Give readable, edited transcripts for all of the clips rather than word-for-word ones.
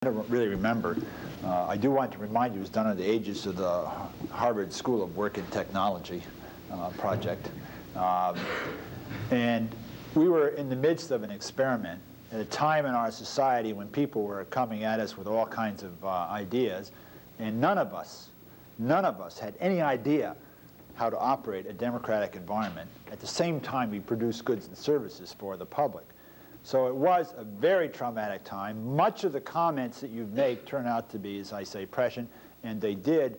I don't really remember. I do want to remind you it was done under the aegis of the Harvard School of Work and Technology project. And we were in the midst of an experiment at a time in our society when people were coming at us with all kinds of ideas, and none of us had any idea how to operate a democratic environment. At the same time, we produced goods and services for the public. So it was a very traumatic time. Much of the comments that you've made turn out to be, as I say, prescient, and they did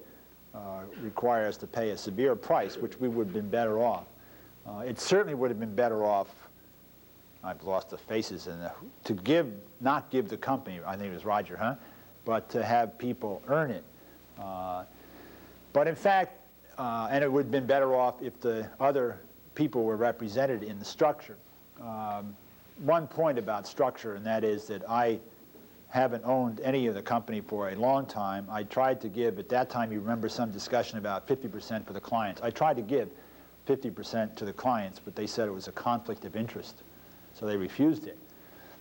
require us to pay a severe price, which we would have been better off. It certainly would have been better off, I've lost the faces, to not give the company, I think it was Roger, huh? But to have people earn it. But in fact, and it would have been better off if the other people were represented in the structure. One point about structure, and that is that I haven't owned any of the company for a long time. I tried to give, at that time, you remember some discussion about 50% for the clients. I tried to give 50% to the clients, but they said it was a conflict of interest, so they refused it.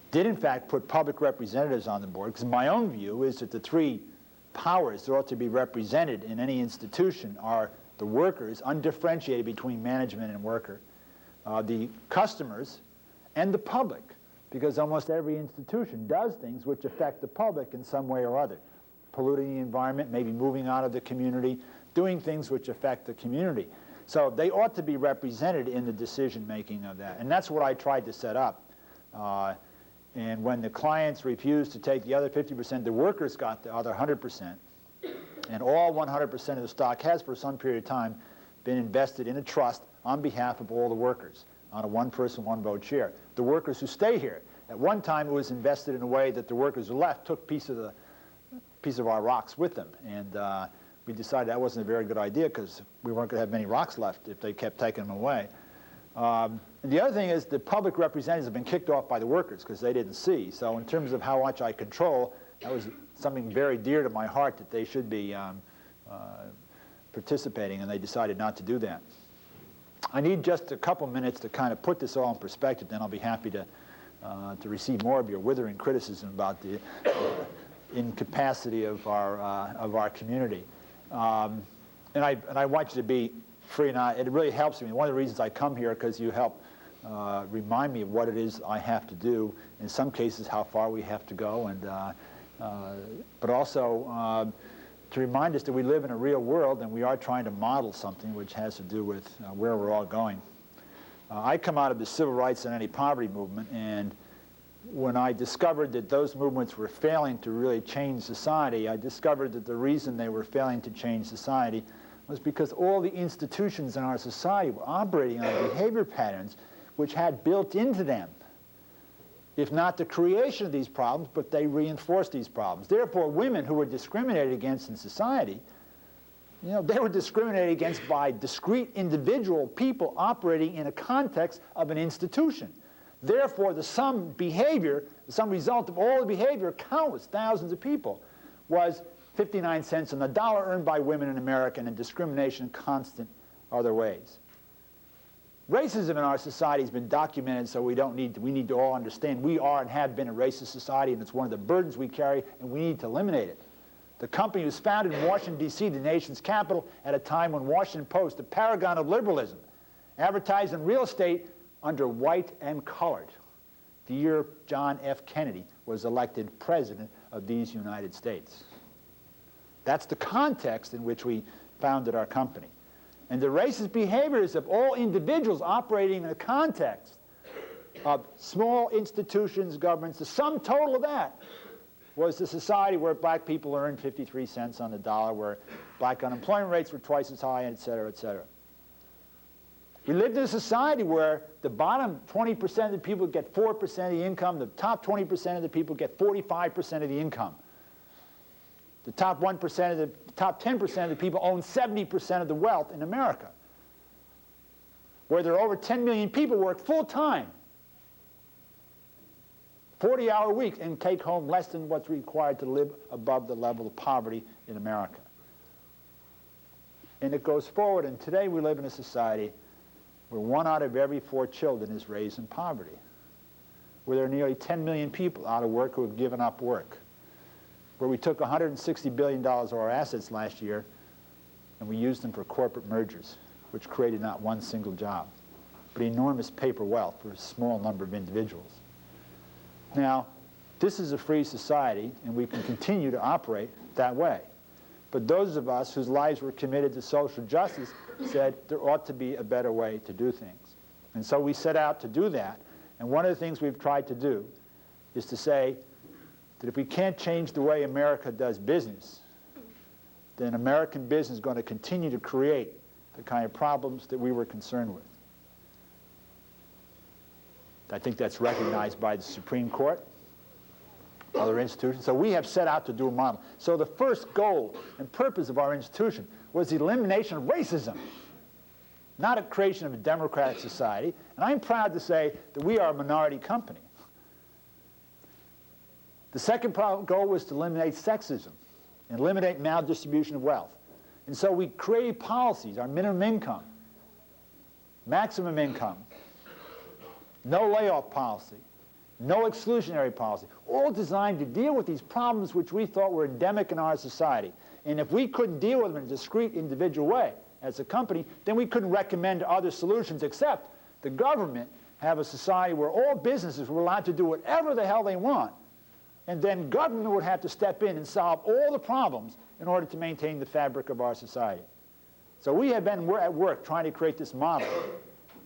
Did, in fact, put public representatives on the board, because my own view is that the three powers that ought to be represented in any institution are the workers, undifferentiated between management and worker, the customers, and the public, because almost every institution does things which affect the public in some way or other. Polluting the environment, maybe moving out of the community, doing things which affect the community. So they ought to be represented in the decision-making of that. And that's what I tried to set up. And when the clients refused to take the other 50%, the workers got the other 100%. And all 100% of the stock has, for some period of time, been invested in a trust on behalf of all the workers, on a one-person, one-vote share. The workers who stay here. At one time, it was invested in a way that the workers who left took piece of our rocks with them. And we decided that wasn't a very good idea because we weren't going to have many rocks left if they kept taking them away. And the other thing is the public representatives have been kicked off by the workers because they didn't see. So in terms of how much I control, that was something very dear to my heart that they should be participating, and they decided not to do that. I need just a couple minutes to kind of put this all in perspective, then I'll be happy to receive more of your withering criticism about the incapacity of our community. And I want you to be free, and it really helps me. One of the reasons I come here because you help remind me of what it is I have to do, in some cases how far we have to go, and but also to remind us that we live in a real world and we are trying to model something which has to do with where we're all going. I come out of the civil rights and anti-poverty movement, and when I discovered that those movements were failing to really change society, I discovered that the reason they were failing to change society was because all the institutions in our society were operating on behavior patterns which had built into them, if not the creation of these problems, but they reinforced these problems. Therefore, women who were discriminated against in society, they were discriminated against by discrete individual people operating in a context of an institution. Therefore, the sum result of all the behavior, countless thousands of people, was 59 cents on the dollar earned by women in America, and discrimination in constant other ways. Racism in our society has been documented, so we need to all understand we are and have been a racist society, and it's one of the burdens we carry, and we need to eliminate it. The company was founded in Washington, D.C., the nation's capital, at a time when Washington Post, the paragon of liberalism, advertised in real estate under white and colored, the year John F. Kennedy was elected president of these United States. That's the context in which we founded our company. And the racist behaviors of all individuals operating in a context of small institutions, governments, the sum total of that was the society where black people earned 53 cents on the dollar, where black unemployment rates were twice as high, et cetera, et cetera. We lived in a society where the bottom 20% of the people get 4% of the income, the top 20% of the people get 45% of the income. The top 10% of the people own 70% of the wealth in America, where there are over 10 million people work full-time, 40-hour weeks, and take home less than what's required to live above the level of poverty in America. And it goes forward, and today we live in a society where 1 out of every 4 children is raised in poverty, where there are nearly 10 million people out of work who have given up work. where we took $160 billion of our assets last year and we used them for corporate mergers, which created not one single job, but enormous paper wealth for a small number of individuals. Now, this is a free society, and we can continue to operate that way. But those of us whose lives were committed to social justice said there ought to be a better way to do things. And so we set out to do that. And one of the things we've tried to do is to say that if we can't change the way America does business, then American business is going to continue to create the kind of problems that we were concerned with. I think that's recognized by the Supreme Court, other institutions. So we have set out to do a model. So the first goal and purpose of our institution was the elimination of racism, not a creation of a democratic society. And I'm proud to say that we are a minority company. The second goal was to eliminate sexism and eliminate maldistribution of wealth. And so we created policies, our minimum income, maximum income, no layoff policy, no exclusionary policy, all designed to deal with these problems which we thought were endemic in our society. And if we couldn't deal with them in a discrete individual way as a company, then we couldn't recommend other solutions except the government have a society where all businesses were allowed to do whatever the hell they want. And then government would have to step in and solve all the problems in order to maintain the fabric of our society. So we have been at work trying to create this model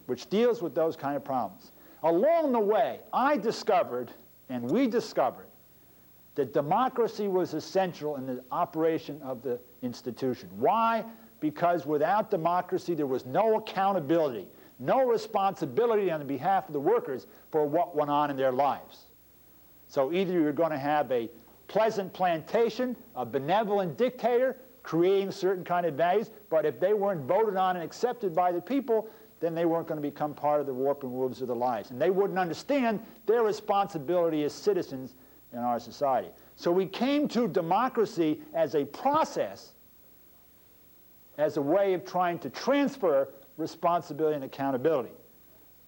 which deals with those kind of problems. Along the way, I discovered, and we discovered, that democracy was essential in the operation of the institution. Why? Because without democracy, there was no accountability, no responsibility on behalf of the workers for what went on in their lives. So either you're going to have a pleasant plantation, a benevolent dictator creating certain kind of values, but if they weren't voted on and accepted by the people, then they weren't going to become part of the warp and wooves of their lives. And they wouldn't understand their responsibility as citizens in our society. So we came to democracy as a process, as a way of trying to transfer responsibility and accountability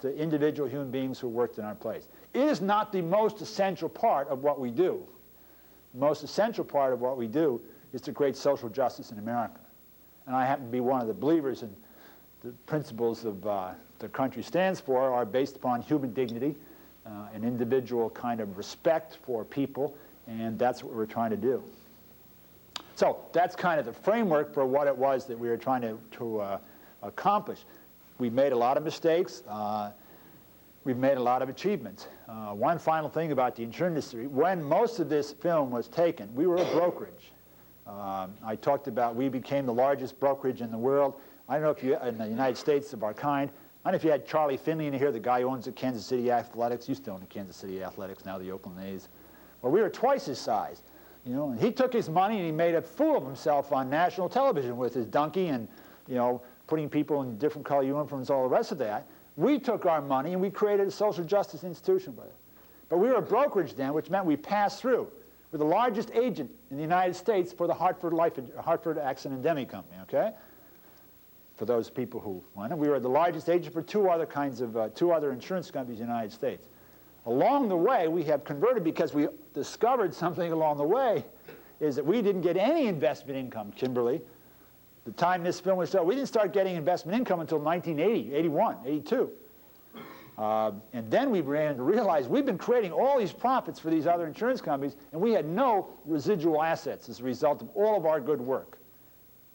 to individual human beings who worked in our place. It is not the most essential part of what we do. The most essential part of what we do is to create social justice in America. And I happen to be one of the believers in the principles of the country stands for are based upon human dignity, an individual kind of respect for people, and that's what we're trying to do. So that's kind of the framework for what it was that we were trying to accomplish. We've made a lot of mistakes. We've made a lot of achievements. One final thing about the insurance industry. When most of this film was taken, we were a brokerage. I talked about we became the largest brokerage in the world. I don't know if you, in the United States of our kind, I don't know if you had Charlie Finley in here, the guy who owns the Kansas City Athletics. Used to own the Kansas City Athletics, now the Oakland A's. Well, we were twice his size. You know, and he took his money and he made a fool of himself on national television with his donkey and, you know, putting people in different color uniforms, all the rest of that. We took our money and we created a social justice institution with it. But we were a brokerage then, which meant we passed through. We're the largest agent in the United States for the Hartford Accident Indemnity Company, okay? For those people who want it. We were the largest agent for two other insurance companies in the United States. Along the way, we have converted because we discovered something along the way is that we didn't get any investment income, Kimberly. The time this film was shot, we didn't start getting investment income until 1980, 81, 82. And then we began to realize we've been creating all these profits for these other insurance companies, and we had no residual assets as a result of all of our good work.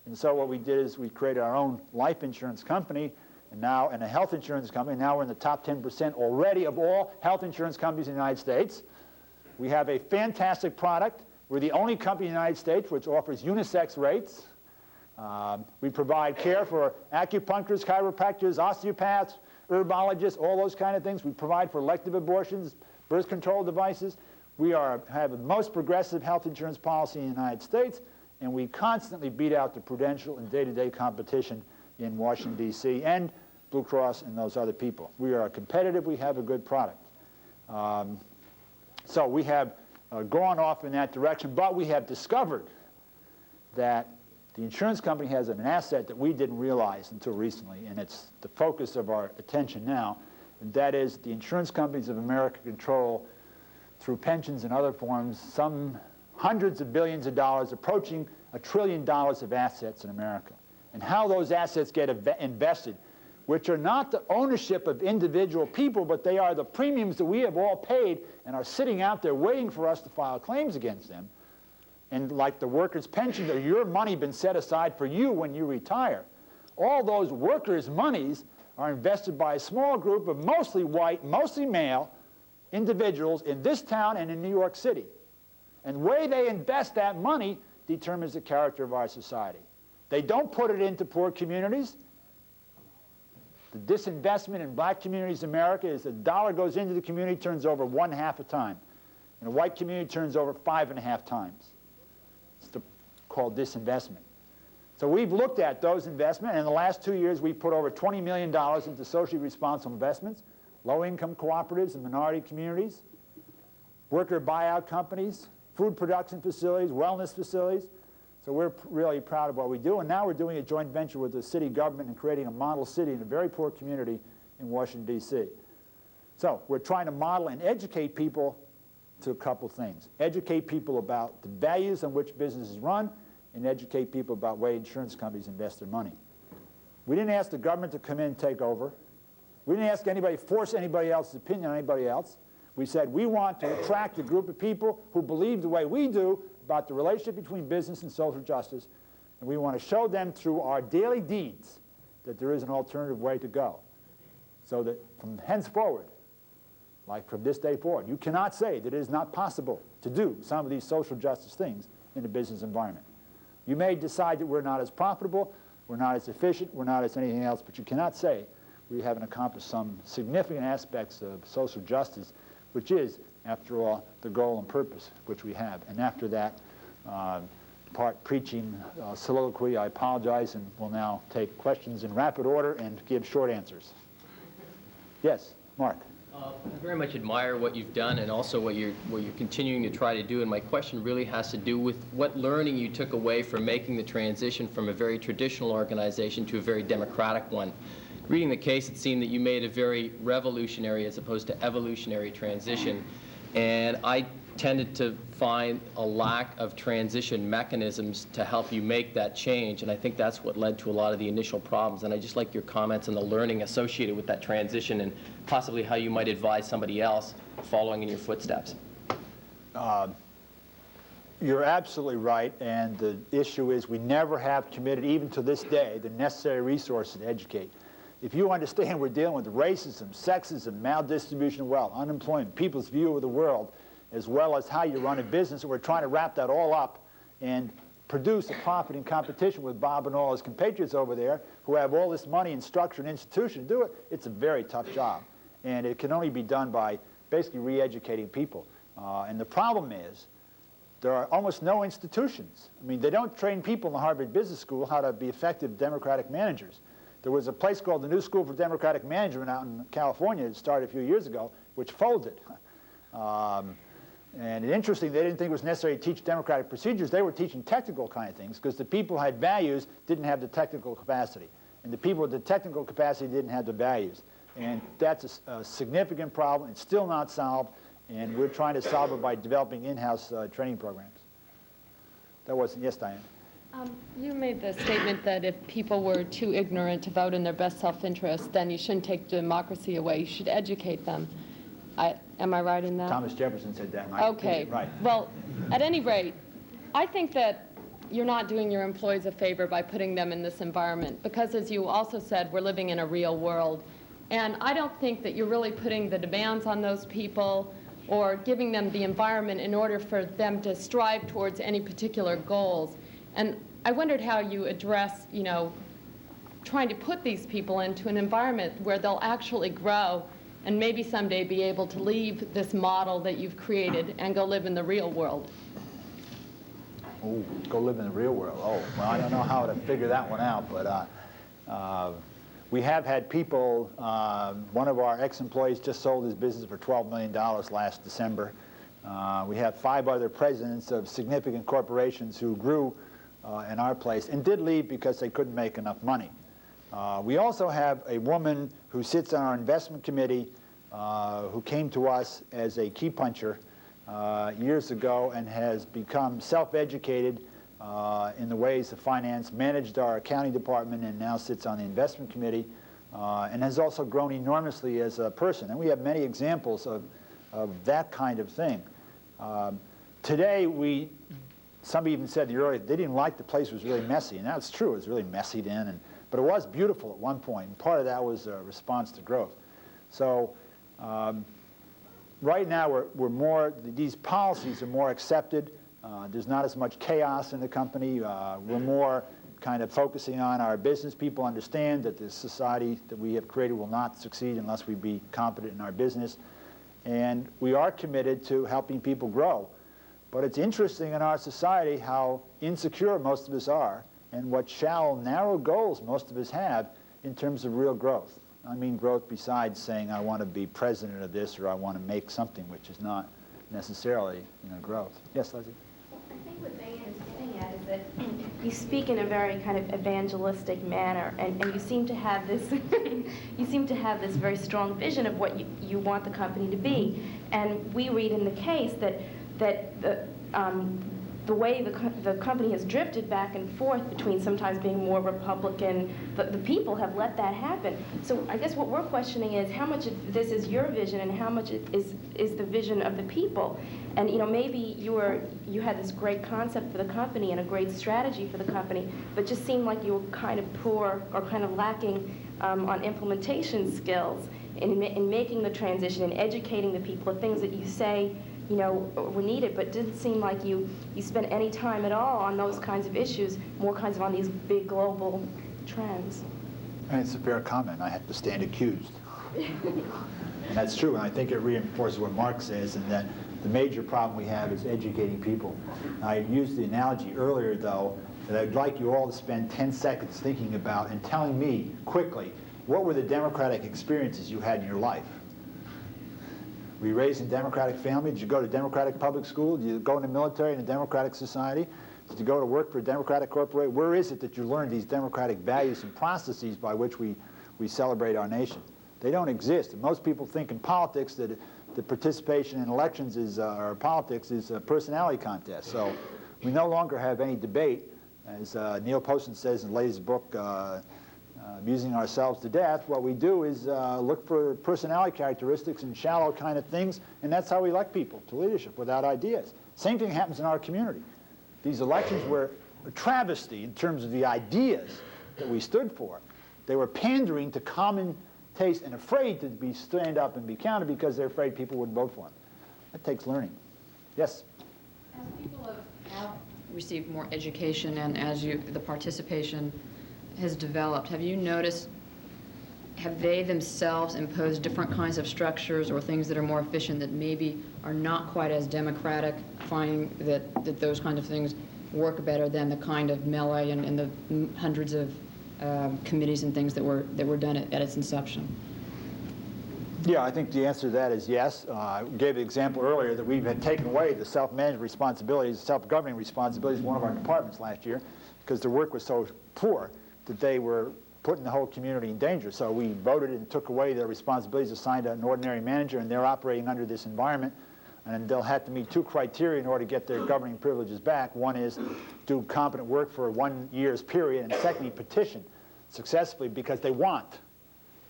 And so what we did is we created our own life insurance company and a health insurance company. Now we're in the top 10% already of all health insurance companies in the United States. We have a fantastic product. We're the only company in the United States which offers unisex rates. We provide care for acupuncturists, chiropractors, osteopaths, herbologists, all those kind of things. We provide for elective abortions, birth control devices. We have the most progressive health insurance policy in the United States, and we constantly beat out the Prudential and day-to-day competition in Washington, D.C., and Blue Cross and those other people. We are competitive. We have a good product. So we have gone off in that direction, but we have discovered that the insurance company has an asset that we didn't realize until recently, and it's the focus of our attention now, and that is the insurance companies of America control, through pensions and other forms, some hundreds of billions of dollars, approaching $1 trillion of assets in America. And how those assets get invested, which are not the ownership of individual people, but they are the premiums that we have all paid and are sitting out there waiting for us to file claims against them. And like the workers' pensions, or your money been set aside for you when you retire. All those workers' monies are invested by a small group of mostly white, mostly male individuals in this town and in New York City. And the way they invest that money determines the character of our society. They don't put it into poor communities. The disinvestment in black communities in America is a dollar goes into the community, turns over 1/2 a time. And a white community turns over 5.5 times. It's called disinvestment. So we've looked at those investments, and in the last 2 years we've put over $20 million into socially responsible investments, low-income cooperatives in minority communities, worker buyout companies, food production facilities, wellness facilities. So we're really proud of what we do, and now we're doing a joint venture with the city government and creating a model city in a very poor community in Washington, D.C. So we're trying to model and educate people to a couple things. Educate people about the values on which businesses run, and educate people about the way insurance companies invest their money. We didn't ask the government to come in and take over. We didn't ask anybody, force anybody else's opinion on anybody else. We said we want to attract a group of people who believe the way we do about the relationship between business and social justice, and we want to show them through our daily deeds that there is an alternative way to go. So that from henceforward, like from this day forward, you cannot say that it is not possible to do some of these social justice things in the business environment. You may decide that we're not as profitable, we're not as efficient, we're not as anything else, but you cannot say we haven't accomplished some significant aspects of social justice, which is, after all, the goal and purpose which we have. And after that part preaching soliloquy, I apologize and will now take questions in rapid order and give short answers. Yes, Mark. I very much admire what you've done and also what you're continuing to try to do, and my question really has to do with what learning you took away from making the transition from a very traditional organization to a very democratic one. Reading the case, it seemed that you made a very revolutionary as opposed to evolutionary transition, and I tended to find a lack of transition mechanisms to help you make that change, and I think that's what led to a lot of the initial problems. And I just like your comments on the learning associated with that transition and possibly how you might advise somebody else following in your footsteps. You're absolutely right, and the issue is we never have committed, even to this day, the necessary resources to educate. If you understand we're dealing with racism, sexism, maldistribution of wealth, unemployment, people's view of the world, as well as how you run a business, and we're trying to wrap that all up and produce a profit in competition with Bob and all his compatriots over there who have all this money and structure and institution to do it, it's a very tough job. And it can only be done by basically re-educating people. And the problem is there are almost no institutions. I mean, they don't train people in the Harvard Business School how to be effective democratic managers. There was a place called the New School for Democratic Management out in California that started a few years ago, which folded. And it's interesting, they didn't think it was necessary to teach democratic procedures. They were teaching technical kind of things because the people who had values didn't have the technical capacity. And the people with the technical capacity didn't have the values. And that's a significant problem. It's still not solved. And we're trying to solve it by developing in-house training programs. That wasn't, yes, Diane? You made the statement that if people were too ignorant to vote in their best self-interest, then you shouldn't take democracy away. You should educate them. Am I right in that? Thomas Jefferson said that. And I okay. Right. Well, at any rate, I think that you're not doing your employees a favor by putting them in this environment because, as you also said, we're living in a real world. And I don't think that you're really putting the demands on those people or giving them the environment in order for them to strive towards any particular goals. And I wondered how you address, trying to put these people into an environment where they'll actually grow and maybe someday be able to leave this model that you've created and go live in the real world. Oh, go live in the real world. Oh, well, I don't know how to figure that one out, but we have had people, one of our ex-employees just sold his business for $12 million last December. We have 5 other presidents of significant corporations who grew in our place and did leave because they couldn't make enough money. We also have a woman who sits on our investment committee who came to us as a key puncher years ago and has become self-educated in the ways of finance, managed our accounting department, and now sits on the investment committee, and has also grown enormously as a person. And we have many examples of that kind of thing. Today, somebody even said earlier, they didn't like the place was really messy, and that's true. It was really messy then, but it was beautiful at one point, and part of that was a response to growth. So right now, these policies are more accepted. There's not as much chaos in the company. We're more kind of focusing on our business. People understand that the society that we have created will not succeed unless we be competent in our business. And we are committed to helping people grow. But it's interesting in our society how insecure most of us are and what shallow, narrow goals most of us have in terms of real growth. I mean growth besides saying I want to be president of this or I want to make something, which is not necessarily growth. Yes, Leslie? I think what Diane is getting at is that you speak in a very kind of evangelistic manner, and you seem to have this very strong vision of what you want the company to be. And we read in the case that the way the company has drifted back and forth between sometimes being more Republican, the people have let that happen. So I guess what we're questioning is how much of this is your vision and how much is the vision of the people. And maybe you had this great concept for the company and a great strategy for the company, but just seemed like you were kind of poor or kind of lacking on implementation skills in making the transition and educating the people, the things that you say were needed, but didn't seem like you spent any time at all on those kinds of issues, more kinds of on these big global trends. And it's a fair comment. I have to stand accused. And that's true, and I think it reinforces what Mark says, and that the major problem we have is educating people. I used the analogy earlier, though, that I'd like you all to spend 10 seconds thinking about and telling me quickly, what were the democratic experiences you had in your life? Were you raised in a democratic family? Did you go to democratic public school? Did you go in the military in a democratic society? Did you go to work for a democratic corporation? Where is it that you learned these democratic values and processes by which we celebrate our nation? They don't exist. And most people think in politics that the participation in elections or politics is a personality contest. So we no longer have any debate. As Neil Poston says in the latest book, Amusing Ourselves to Death, what we do is look for personality characteristics and shallow kind of things, and that's how we elect people to leadership, without ideas. Same thing happens in our community. These elections were a travesty in terms of the ideas that we stood for. They were pandering to common taste and afraid to stand up and be counted because they're afraid people would vote for them. That takes learning. Yes? As people have received more education and as the participation has developed, have you noticed, have they themselves imposed different kinds of structures or things that are more efficient that maybe are not quite as democratic, finding that those kind of things work better than the kind of melee and the hundreds of committees and things that were done at its inception? Yeah, I think the answer to that is yes. I gave the example earlier that we had taken away the self-management responsibilities, self-governing responsibilities of one of our departments last year because their work was so poor that they were putting the whole community in danger. So we voted and took away their responsibilities assigned to an ordinary manager, and they're operating under this environment. And they'll have to meet two criteria in order to get their governing privileges back. One is do competent work for 1 year's period, and secondly, petition successfully because they want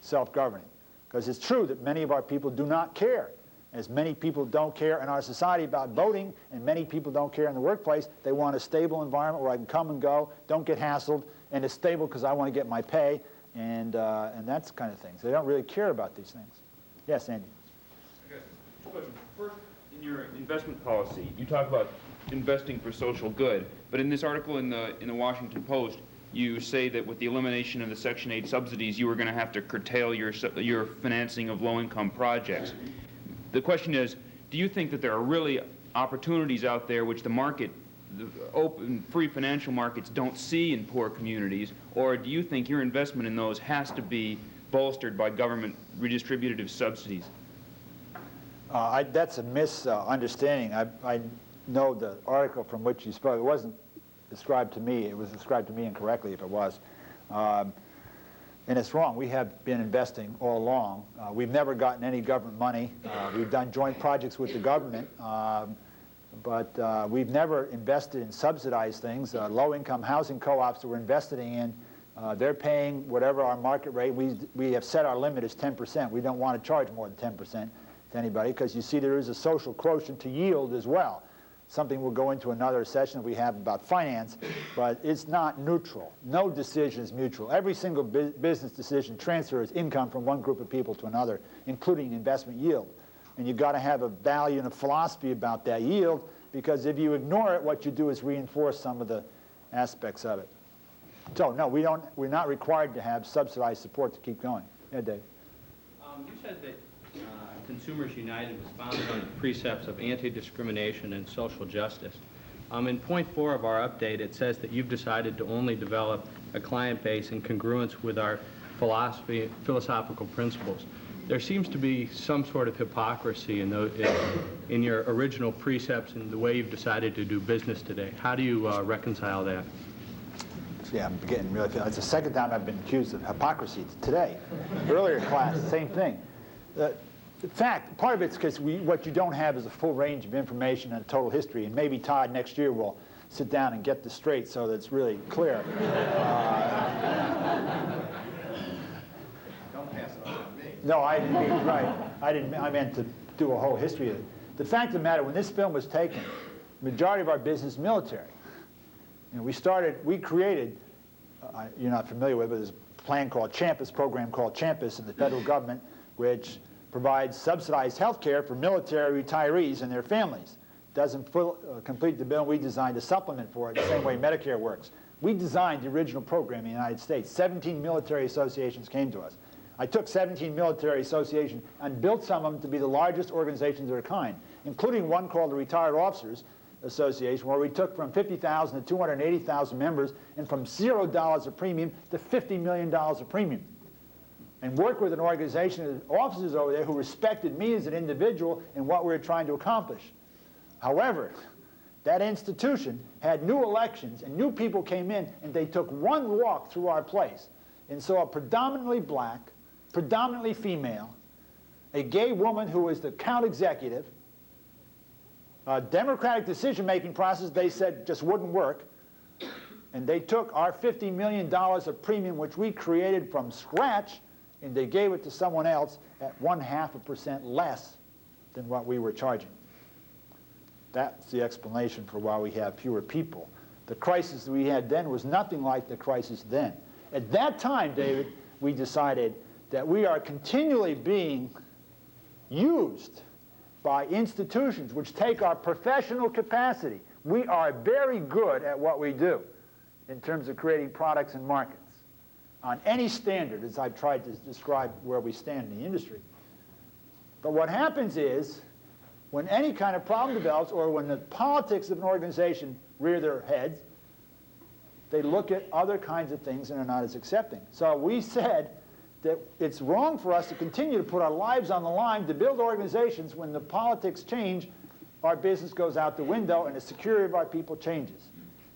self-governing. Because it's true that many of our people do not care. As many people don't care in our society about voting, and many people don't care in the workplace, they want a stable environment where I can come and go, don't get hassled, and it's stable because I want to get my pay, and that's kind of things. They don't really care about these things. Yes, Andy? I got two questions. First, in your investment policy, you talk about investing for social good, but in this article in the Washington Post, you say that with the elimination of the Section 8 subsidies, you were going to have to curtail your financing of low-income projects. The question is, do you think that there are really opportunities out there which the market, the open, free financial markets don't see in poor communities, or do you think your investment in those has to be bolstered by government redistributive subsidies? That's a misunderstanding. I know the article from which you spoke. It wasn't described to me. It was described to me incorrectly if it was. And it's wrong. We have been investing all along. We've never gotten any government money. We've done joint projects with the government, but we've never invested in subsidized things. Low-income housing co-ops that we're investing in, they're paying whatever our market rate. We have set our limit as 10%. We don't want to charge more than 10% to anybody, because you see there is a social quotient to yield as well. Something we'll go into another session that we have about finance, but it's not neutral. No decision is mutual. Every single business decision transfers income from one group of people to another, including investment yield. And you've got to have a value and a philosophy about that yield, because if you ignore it, what you do is reinforce some of the aspects of it. So no, we're not required to have subsidized support to keep going. Yeah, Dave. You said that Consumers United was founded on the precepts of anti-discrimination and social justice. In point 4 of our update, it says that you've decided to only develop a client base in congruence with our philosophical principles. There seems to be some sort of hypocrisy in your original precepts and the way you've decided to do business today. How do you reconcile that? Yeah, I'm getting really. It's the second time I've been accused of hypocrisy today. Earlier class, same thing. In fact, part of it's because what you don't have is a full range of information and a total history, and maybe Todd next year will sit down and get this straight so that it's really clear. Don't pass it on to me. No, I didn't mean, right. I meant to do a whole history of it. The fact of the matter, when this film was taken, the majority of our business is military. You know, we created, you're not familiar with it, but there's a plan called Champus, program called Champus in the federal government, which provides subsidized health care for military retirees and their families. Doesn't complete the bill. We designed a supplement for it the same way Medicare works. We designed the original program in the United States. 17 military associations came to us. I took 17 military associations and built some of them to be the largest organizations of their kind, including one called the Retired Officers Association, where we took from 50,000 to 280,000 members, and from $0 of premium to $50 million of premium. And worked with an organization of officers over there who respected me as an individual and what we were trying to accomplish. However, that institution had new elections, and new people came in, and they took one walk through our place and saw a predominantly black, predominantly female, a gay woman who was the account executive, a democratic decision-making process they said just wouldn't work, and they took our $50 million of premium, which we created from scratch, and they gave it to someone else at 0.5% less than what we were charging. That's the explanation for why we have fewer people. The crisis that we had then was nothing like the crisis then. At that time, David, we decided that we are continually being used by institutions which take our professional capacity. We are very good at what we do in terms of creating products and markets on any standard, as I've tried to describe where we stand in the industry. But what happens is, when any kind of problem develops, or when the politics of an organization rear their heads, they look at other kinds of things and are not as accepting. So we said that it's wrong for us to continue to put our lives on the line to build organizations. When the politics change, our business goes out the window and the security of our people changes.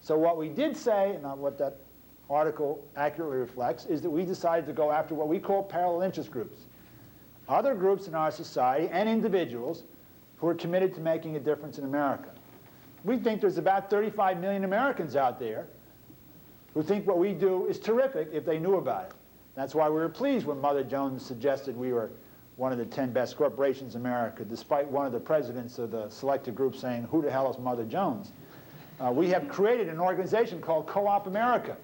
So what we did say, and what that article accurately reflects, is that we decided to go after what we call parallel interest groups. Other groups in our society and individuals who are committed to making a difference in America. We think there's about 35 million Americans out there who think what we do is terrific if they knew about it. That's why we were pleased when Mother Jones suggested we were one of the 10 best corporations in America, despite one of the presidents of the selected group saying, "Who the hell is Mother Jones?" We have created an organization called Co-op America,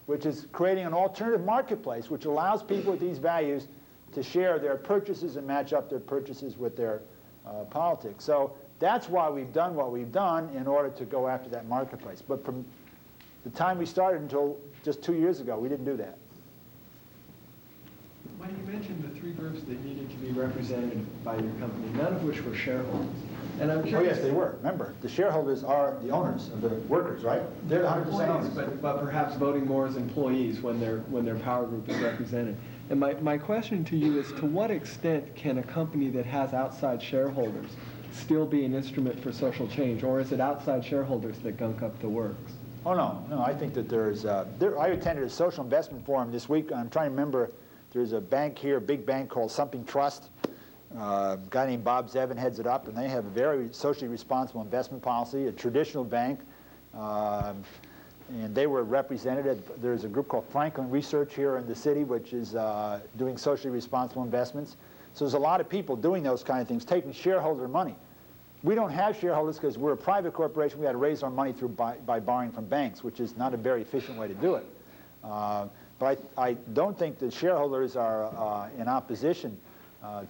which is creating an alternative marketplace which allows people with these values to share their purchases and match up their purchases with their politics. So that's why we've done what we've done, in order to go after that marketplace. But from the time we started until just 2 years ago, we didn't do that. When you mentioned the 3 groups that needed to be represented by your company, none of which were shareholders. And I'm curious. Oh yes, they were. Remember, the shareholders are the owners of the workers, right? They're the 100% owners. But perhaps voting more as employees when their power group is represented. And my question to you is, to what extent can a company that has outside shareholders still be an instrument for social change, or is it outside shareholders that gunk up the works? Oh, no, I think that I attended a social investment forum this week. I'm trying to remember, there's a bank here, a big bank called something Trust. A guy named Bob Zevin heads it up, and they have a very socially responsible investment policy, a traditional bank. And they were represented. There's a group called Franklin Research here in the city, which is doing socially responsible investments. So there's a lot of people doing those kind of things, taking shareholder money. We don't have shareholders because we're a private corporation. We had to raise our money by borrowing from banks, which is not a very efficient way to do it. But I don't think the shareholders are in opposition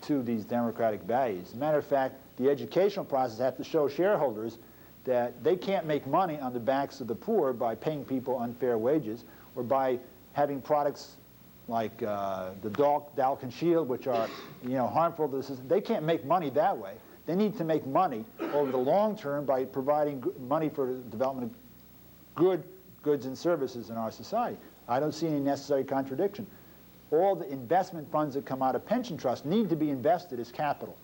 to these democratic values. As a matter of fact, the educational process has to show shareholders that they can't make money on the backs of the poor by paying people unfair wages or by having products like the Dalkin Shield, which are harmful to the system. They can't make money that way. They need to make money over the long term by providing money for the development of good goods and services in our society. I don't see any necessary contradiction. All the investment funds that come out of pension trusts need to be invested as capital.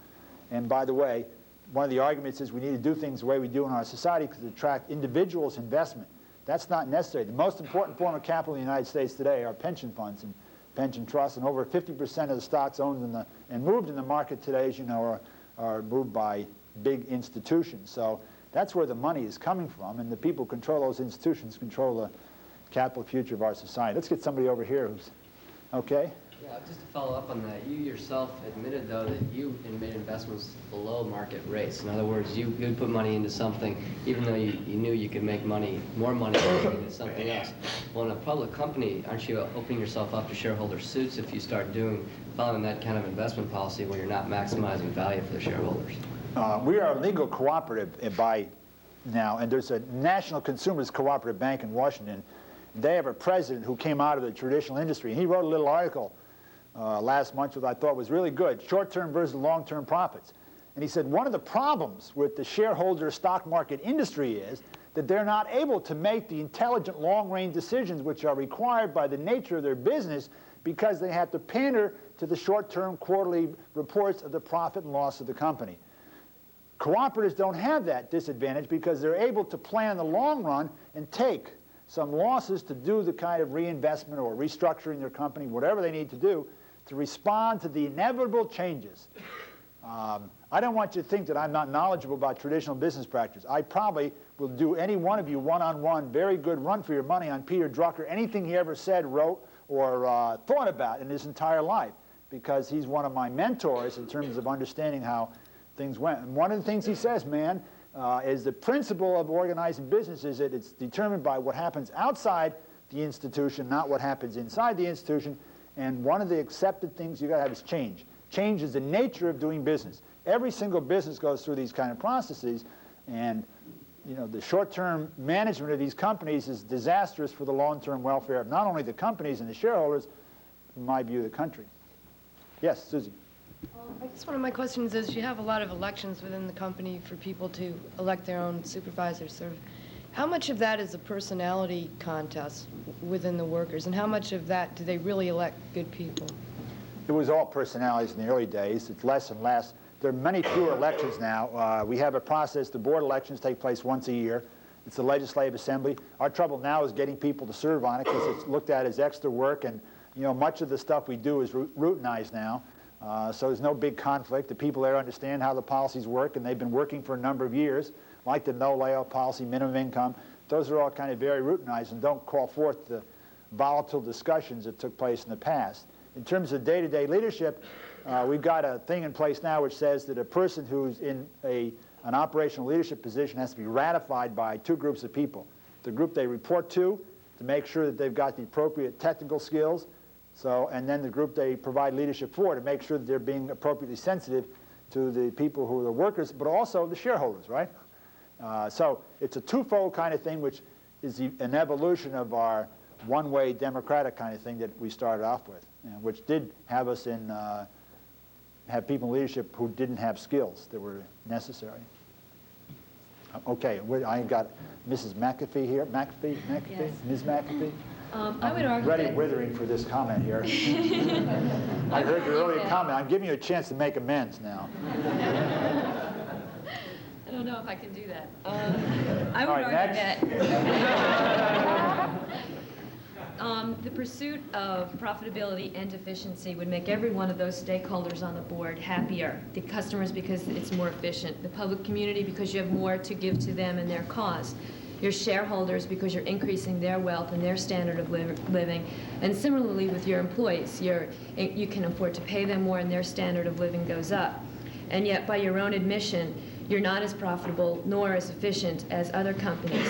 And by the way, one of the arguments is we need to do things the way we do in our society because it attracts individuals' investment. That's not necessary. The most important form of capital in the United States today are pension funds and pension trusts, and over 50% of the stocks owned and moved in the market today, as you know, are moved by big institutions. So that's where the money is coming from, and the people who control those institutions control the capital future of our society. Let's get somebody over here who's okay. Yeah, just to follow up on that, you yourself admitted, though, that you made investments below market rates. In other words, you would put money into something even though you knew you could make more money into something else. Well, in a public company, aren't you opening yourself up to shareholder suits if you start following that kind of investment policy where you're not maximizing value for the shareholders? We are a legal cooperative by now, and there's a National Consumers Cooperative Bank in Washington. They have a president who came out of the traditional industry, and he wrote a little article last month that I thought was really good, short-term versus long-term profits. And he said one of the problems with the shareholder stock market industry is that they're not able to make the intelligent long-range decisions which are required by the nature of their business because they have to pander to the short-term quarterly reports of the profit and loss of the company. Cooperatives don't have that disadvantage because they're able to plan in the long run and take some losses to do the kind of reinvestment or restructuring their company, whatever they need to do, to respond to the inevitable changes. I don't want you to think that I'm not knowledgeable about traditional business practice. I probably will do any one of you one-on-one very good run for your money on Peter Drucker, anything he ever said, wrote, or thought about in his entire life, because he's one of my mentors in terms of understanding how things went. And one of the things he says, man, is the principle of organizing business is that it's determined by what happens outside the institution, not what happens inside the institution. And one of the accepted things you've got to have is change. Change is the nature of doing business. Every single business goes through these kind of processes, and the short-term management of these companies is disastrous for the long-term welfare of not only the companies and the shareholders, in my view, the country. Yes, Susie. I guess one of my questions is, you have a lot of elections within the company for people to elect their own supervisors. How much of that is a personality contest within the workers, and how much of that do they really elect good people? It was all personalities in the early days. It's less and less. There are many fewer elections now. We have a process. The board elections take place once a year. It's the legislative assembly. Our trouble now is getting people to serve on it because it's looked at as extra work, and much of the stuff we do is routinized now. So there's no big conflict. The people there understand how the policies work, and they've been working for a number of years, like the no layoff policy, minimum income. Those are all kind of very routinized and don't call forth the volatile discussions that took place in the past. In terms of day-to-day leadership, we've got a thing in place now which says that a person who's in an operational leadership position has to be ratified by two groups of people. The group they report to make sure that they've got the appropriate technical skills, and then the group they provide leadership for to make sure that they're being appropriately sensitive to the people who are the workers, but also the shareholders, right? So it's a twofold kind of thing, which is an evolution of our one-way democratic kind of thing that we started off with, which did have us have people in leadership who didn't have skills that were necessary. Okay, I got Mrs. McAfee here. McAfee? Yes. Ms. McAfee? I would argue ready that... withering for this comment here. I heard your earlier comment. I'm giving you a chance to make amends now. I don't know. if I can do that. I would All right, argue next. that the pursuit of profitability and efficiency would make every one of those stakeholders on the board happier. The customers because it's more efficient, the public community because you have more to give to them and their cause, your shareholders because you're increasing their wealth and their standard of living, and similarly with your employees, you can afford to pay them more and their standard of living goes up. And yet, by your own admission, you're not as profitable nor as efficient as other companies.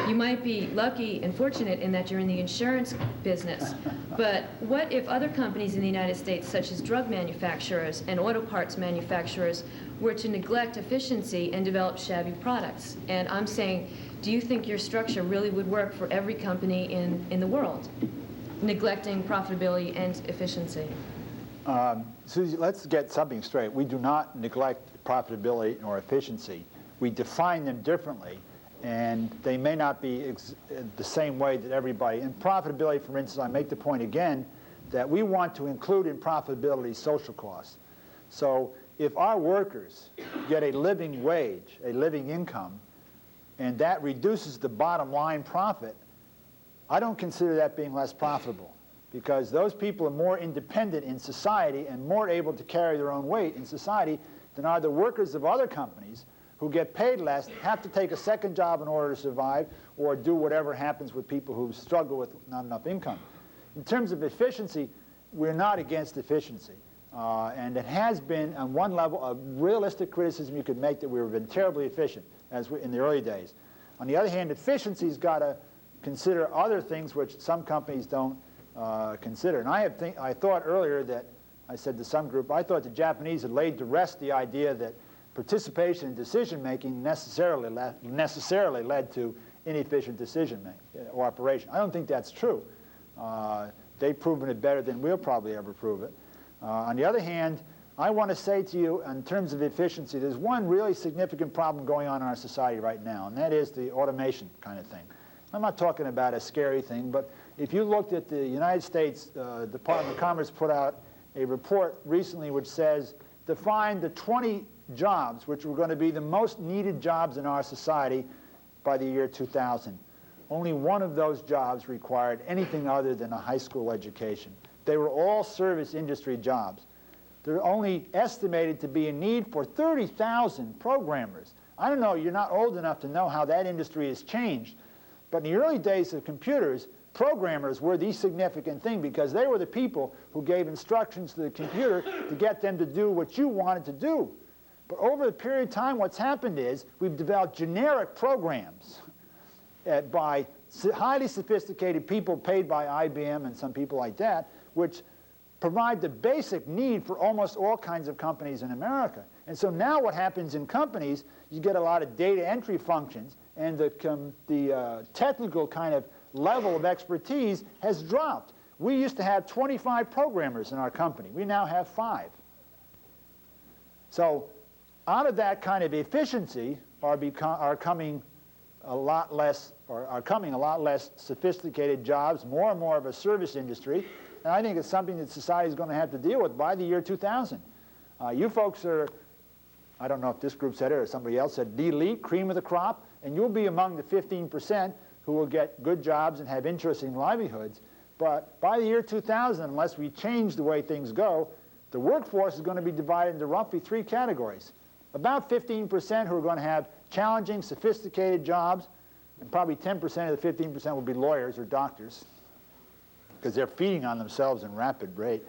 You might be lucky and fortunate in that you're in the insurance business, but what if other companies in the United States, such as drug manufacturers and auto parts manufacturers, were to neglect efficiency and develop shabby products? And I'm saying, do you think your structure really would work for every company in the world, neglecting profitability and efficiency? Susie, let's get something straight. We do not neglect profitability or efficiency. We define them differently, and they may not be the same way that everybody. In profitability, for instance, I make the point again that we want to include in profitability social costs. So if our workers get a living wage, a living income, and that reduces the bottom line profit, I don't consider that being less profitable, because those people are more independent in society and more able to carry their own weight in society than are the workers of other companies who get paid less, have to take a second job in order to survive, or do whatever happens with people who struggle with not enough income. In terms of efficiency, we're not against efficiency. And it has been, on one level, a realistic criticism you could make that we've been terribly efficient in the early days. On the other hand, efficiency's got to consider other things which some companies don't consider. And I thought earlier that, I said to some group, I thought the Japanese had laid to rest the idea that participation in decision-making necessarily led to inefficient decision-making or operation. I don't think that's true. They've proven it better than we'll probably ever prove it. On the other hand, I want to say to you, in terms of efficiency, there's one really significant problem going on in our society right now, and that is the automation kind of thing. I'm not talking about a scary thing, but if you looked at the United States Department of Commerce put out a report recently which says, define the 20 jobs which were going to be the most needed jobs in our society by the year 2000. Only one of those jobs required anything other than a high school education. They were all service industry jobs. They're only estimated to be in need for 30,000 programmers. I don't know, you're not old enough to know how that industry has changed, but in the early days of computers, programmers were the significant thing because they were the people who gave instructions to the computer to get them to do what you wanted to do. But over the period of time, what's happened is we've developed generic programs by highly sophisticated people paid by IBM and some people like that, which provide the basic need for almost all kinds of companies in America. And so now what happens in companies, you get a lot of data entry functions, and the technical kind of level of expertise has dropped. We used to have 25 programmers in our company. We now have 5. So out of that kind of efficiency are coming a lot less sophisticated jobs, more and more of a service industry. And I think it's something that society is going to have to deal with by the year 2000. You folks are, I don't know if this group said it or somebody else said, the elite, cream of the crop, and you'll be among the 15% who will get good jobs and have interesting livelihoods. But by the year 2000, unless we change the way things go, the workforce is going to be divided into roughly 3 categories. About 15% who are going to have challenging, sophisticated jobs, and probably 10% of the 15% will be lawyers or doctors, because they're feeding on themselves in rapid rate.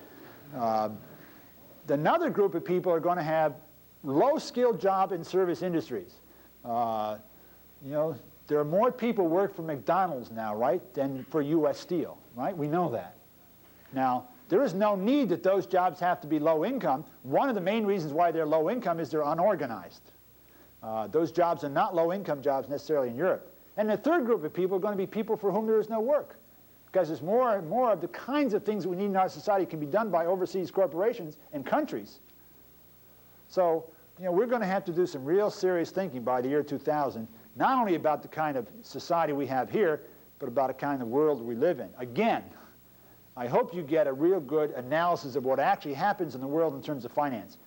Another group of people are going to have low-skilled job in service industries. You know, there are more people work for McDonald's now, right, than for U.S. Steel, right? We know that. Now, there is no need that those jobs have to be low income. One of the main reasons why they're low income is they're unorganized. Those jobs are not low-income jobs necessarily in Europe. And the third group of people are going to be people for whom there is no work, because there's more and more of the kinds of things we need in our society can be done by overseas corporations and countries. So, you know, we're going to have to do some real serious thinking by the year 2000, not only about the kind of society we have here, but about the kind of world we live in. Again, I hope you get a real good analysis of what actually happens in the world in terms of finance.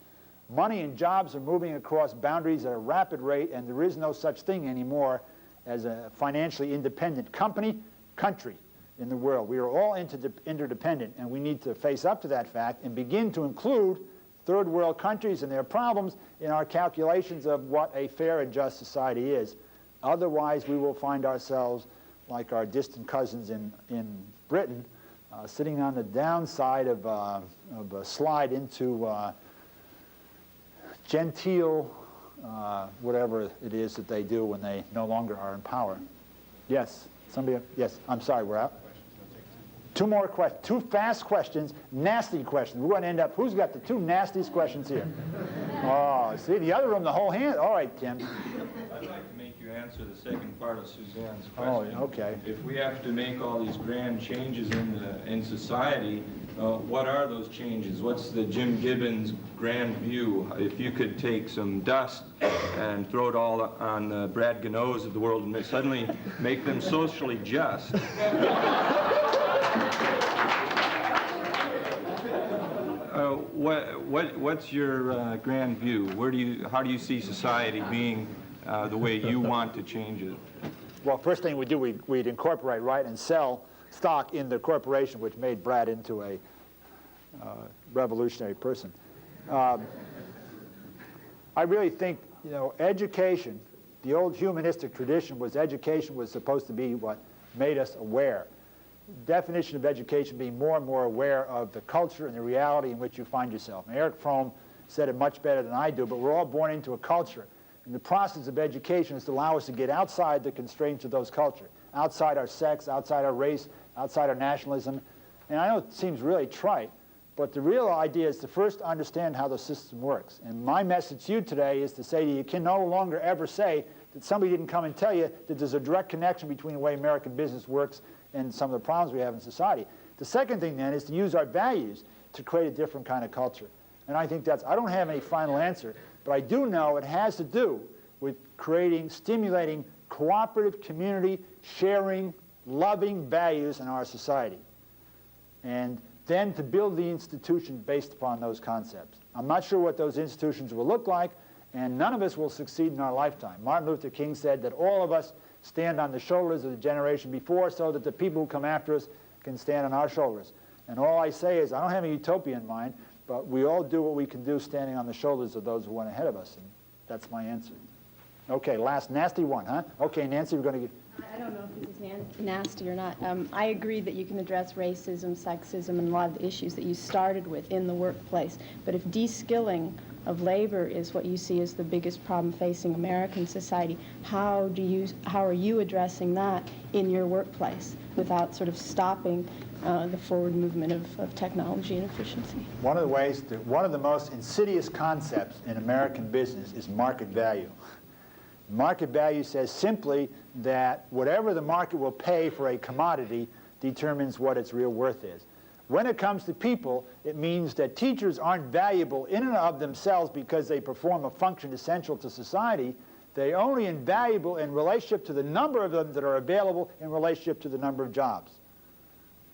Money and jobs are moving across boundaries at a rapid rate, and there is no such thing anymore as a financially independent country in the world. We are all interdependent, and we need to face up to that fact and begin to include third world countries and their problems in our calculations of what a fair and just society is. Otherwise, we will find ourselves like our distant cousins in Britain, sitting on the downside of a slide into genteel, whatever it is that they do when they no longer are in power. Yes, somebody, yes, I'm sorry, we're out. Two more questions, two fast questions, nasty questions. We're going to end up, who's got the two nastiest questions here? Oh, see, the other room, the whole hand. All right, Tim. I'd like to make you answer the second part of Suzanne's question. Oh, okay. If we have to make all these grand changes in society, what are those changes? What's the Jim Gibbons grand view? If you could take some dust and throw it all on the Brad Ganoes of the world and suddenly make them socially just. What's your grand view? How do you see society being the way you want to change it? Well, first thing we do, we'd incorporate, right, and sell stock in the corporation, which made Brad into a revolutionary person. I really think, you know, education, the old humanistic tradition was education was supposed to be what made us aware. Definition of education being more and more aware of the culture and the reality in which you find yourself. And Eric Fromm said it much better than I do, but we're all born into a culture. And the process of education is to allow us to get outside the constraints of those cultures, outside our sex, outside our race, outside our nationalism. And I know it seems really trite, but the real idea is to first understand how the system works. And my message to you today is to say that you can no longer ever say that somebody didn't come and tell you that there's a direct connection between the way American business works and some of the problems we have in society. The second thing then is to use our values to create a different kind of culture. And I think I don't have any final answer, but I do know it has to do with creating, stimulating cooperative community, sharing, loving values in our society. And then to build the institution based upon those concepts. I'm not sure what those institutions will look like, and none of us will succeed in our lifetime. Martin Luther King said that all of us stand on the shoulders of the generation before so that the people who come after us can stand on our shoulders. And all I say is I don't have a utopia in mind, but we all do what we can do standing on the shoulders of those who went ahead of us, and that's my answer. Okay, last nasty one, huh? Okay, Nancy, we're going to get... I don't know if this is nasty or not. I agree that you can address racism, sexism, and a lot of the issues that you started with in the workplace. But if de-skilling of labor is what you see as the biggest problem facing American society, how are you addressing that in your workplace without sort of stopping the forward movement of technology and efficiency? One of the most insidious concepts in American business is market value. Market value says simply that whatever the market will pay for a commodity determines what its real worth is. When it comes to people, it means that teachers aren't valuable in and of themselves because they perform a function essential to society. They're only invaluable in relationship to the number of them that are available in relationship to the number of jobs.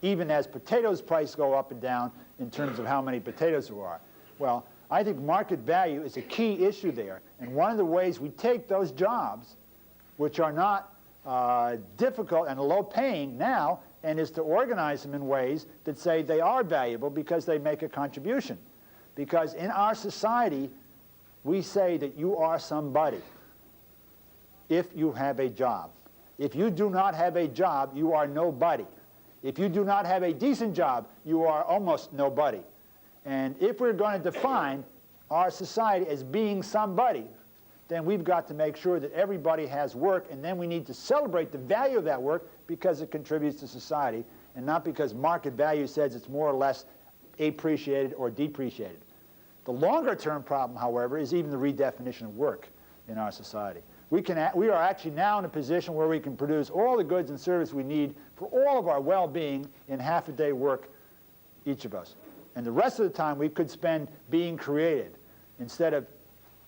Even as potatoes price go up and down in terms of how many potatoes there are. Well, I think market value is a key issue there. And one of the ways we take those jobs, which are not difficult and low paying now, and is to organize them in ways that say they are valuable because they make a contribution. Because in our society, we say that you are somebody if you have a job. If you do not have a job, you are nobody. If you do not have a decent job, you are almost nobody. And if we're going to define our society as being somebody, then we've got to make sure that everybody has work, and then we need to celebrate the value of that work because it contributes to society, and not because market value says it's more or less appreciated or depreciated. The longer-term problem, however, is even the redefinition of work in our society. We are actually now in a position where we can produce all the goods and services we need for all of our well-being in half-a-day work, each of us. And the rest of the time we could spend being created. Instead of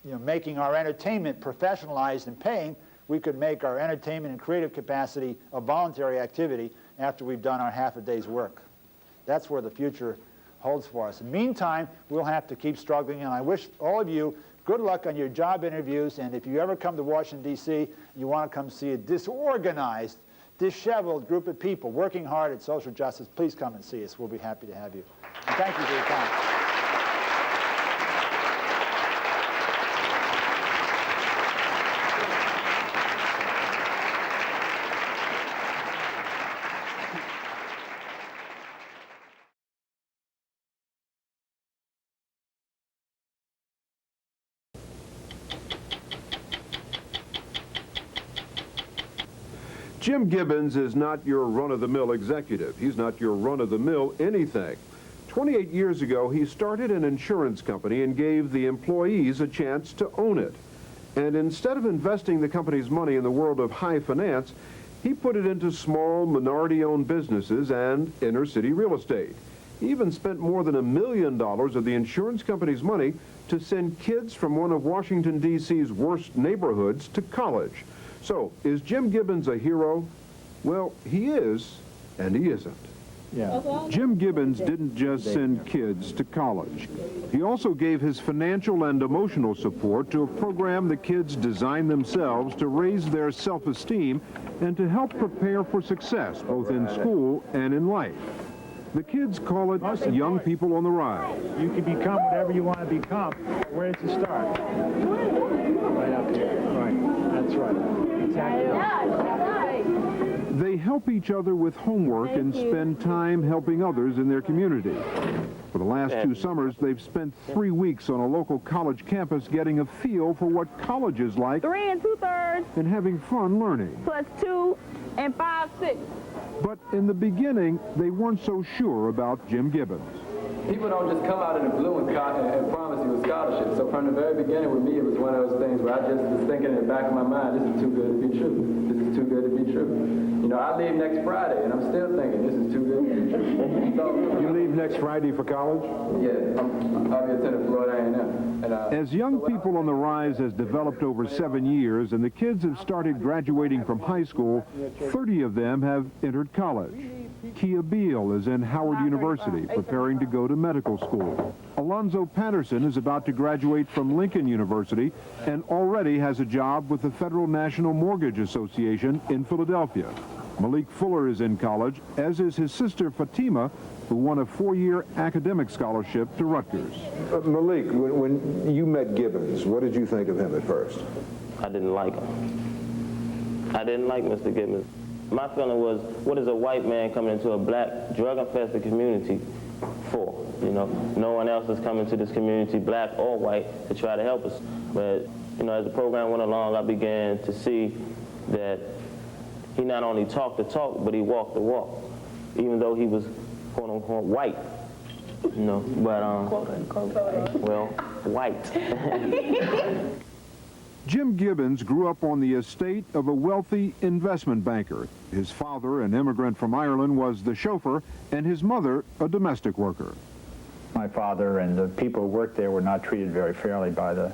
making our entertainment professionalized and paying, we could make our entertainment and creative capacity a voluntary activity after we've done our half a day's work. That's where the future holds for us. In the meantime, we'll have to keep struggling, and I wish all of you good luck on your job interviews, and if you ever come to Washington, D.C., you want to come see a disorganized, disheveled group of people working hard at social justice, please come and see us. We'll be happy to have you. And thank you for your time. Jim Gibbons is not your run-of-the-mill executive. He's not your run-of-the-mill anything. 28 years ago, he started an insurance company and gave the employees a chance to own it. And instead of investing the company's money in the world of high finance, he put it into small, minority-owned businesses and inner-city real estate. He even spent more than $1 million of the insurance company's money to send kids from one of Washington, D.C.'s worst neighborhoods to college. So, is Jim Gibbons a hero? Well, he is, and he isn't. Yeah. Jim Gibbons didn't just send kids to college. He also gave his financial and emotional support to a program the kids designed themselves to raise their self-esteem and to help prepare for success, both in school and in life. The kids call it Young People on the Rise. You can become whatever you want to become. Where did you start? Right up here. Right. That's right. Exactly. They help each other with homework and spend time helping others in their community. For the last 2 summers, they've spent 3 weeks on a local college campus getting a feel for what college is like 3 2/3 and having fun learning. plus 2 and 5 6. But in the beginning, they weren't so sure about Jim Gibbons. People don't just come out in the blue and promise you a scholarship. So from the very beginning with me, it was one of those things where I just was thinking in the back of my mind, this is too good to be true. This is too good to be true. You know, I leave next Friday, and I'm still thinking, this is too good to be true. So, You leave next Friday for college? yeah, I'll be attending Florida A&M. And, As Young People on the Rise has developed over 7 years and the kids have started graduating from high school, 30 of them have entered college. Kia Beal is in Howard University, preparing to go to medical school. Alonzo Patterson is about to graduate from Lincoln University and already has a job with the Federal National Mortgage Association in Philadelphia. Malik Fuller is in college, as is his sister Fatima, who won a 4-year academic scholarship to Rutgers. Malik, when you met Gibbons, what did you think of him at first? I didn't like him. I didn't like Mr. Gibbons. My feeling was, what is a white man coming into a black, drug-infested community for? You know, no one else is coming to this community, black or white, to try to help us. But, you know, as the program went along, I began to see that he not only talked the talk, but he walked the walk, even though he was, quote-unquote, white. You know, but, well, white. Jim Gibbons grew up on the estate of a wealthy investment banker. His father, an immigrant from Ireland, was the chauffeur, and his mother, a domestic worker. My father and the people who worked there were not treated very fairly by the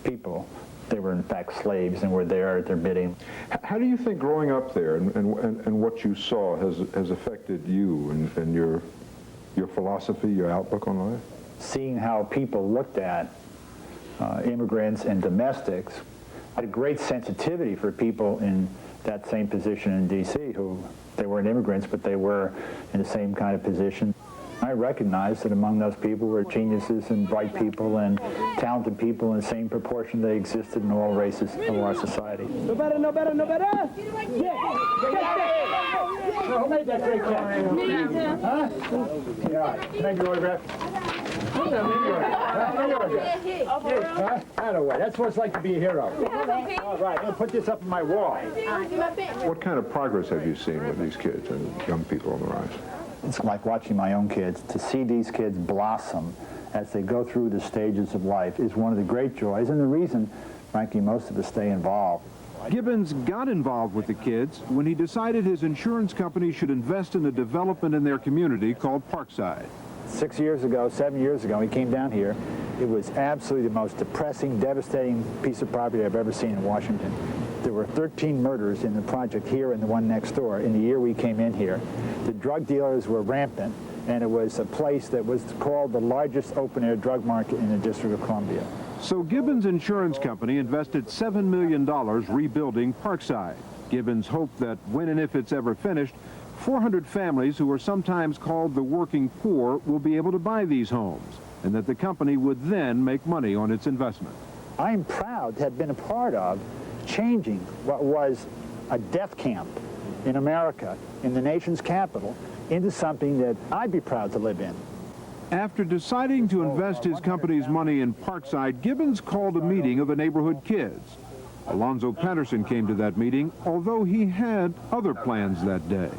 people. They were, in fact, slaves and were there at their bidding. How do you think growing up there and what you saw has affected you and your philosophy, your outlook on life? Seeing how people looked at immigrants and domestics, I had a great sensitivity for people in that same position in D.C. who, they weren't immigrants, but they were in the same kind of position. I recognized that among those people were geniuses and bright people and talented people in the same proportion they existed in all races of our society. No better, no better, no better. Yeah. Who made that great catch? Huh? Yeah. Can I have your autograph? Away. That's what it's like to be a hero. All right, I'll put this up on my wall. What kind of progress have you seen with these kids and Young People on the Rise? It's like watching my own kids. To see these kids blossom as they go through the stages of life is one of the great joys, and the reason, frankly, most of us stay involved. Gibbons got involved with the kids when he decided his insurance company should invest in a development in their community called Parkside. 7 years ago, he came down here. It was absolutely the most depressing, devastating piece of property I've ever seen in Washington. There were 13 murders in the project here and the one next door in the year we came in here. The drug dealers were rampant, and it was a place that was called the largest open-air drug market in the District of Columbia. So Gibbons Insurance Company invested $7 million rebuilding Parkside. Gibbons hoped that when and if it's ever finished, 400 families who are sometimes called the working poor will be able to buy these homes, and that the company would then make money on its investment. I'm proud to have been a part of changing what was a death camp in America, in the nation's capital, into something that I'd be proud to live in. After deciding to invest his company's money in Parkside, Gibbons called a meeting of the neighborhood kids. Alonzo Patterson came to that meeting, although he had other plans that day.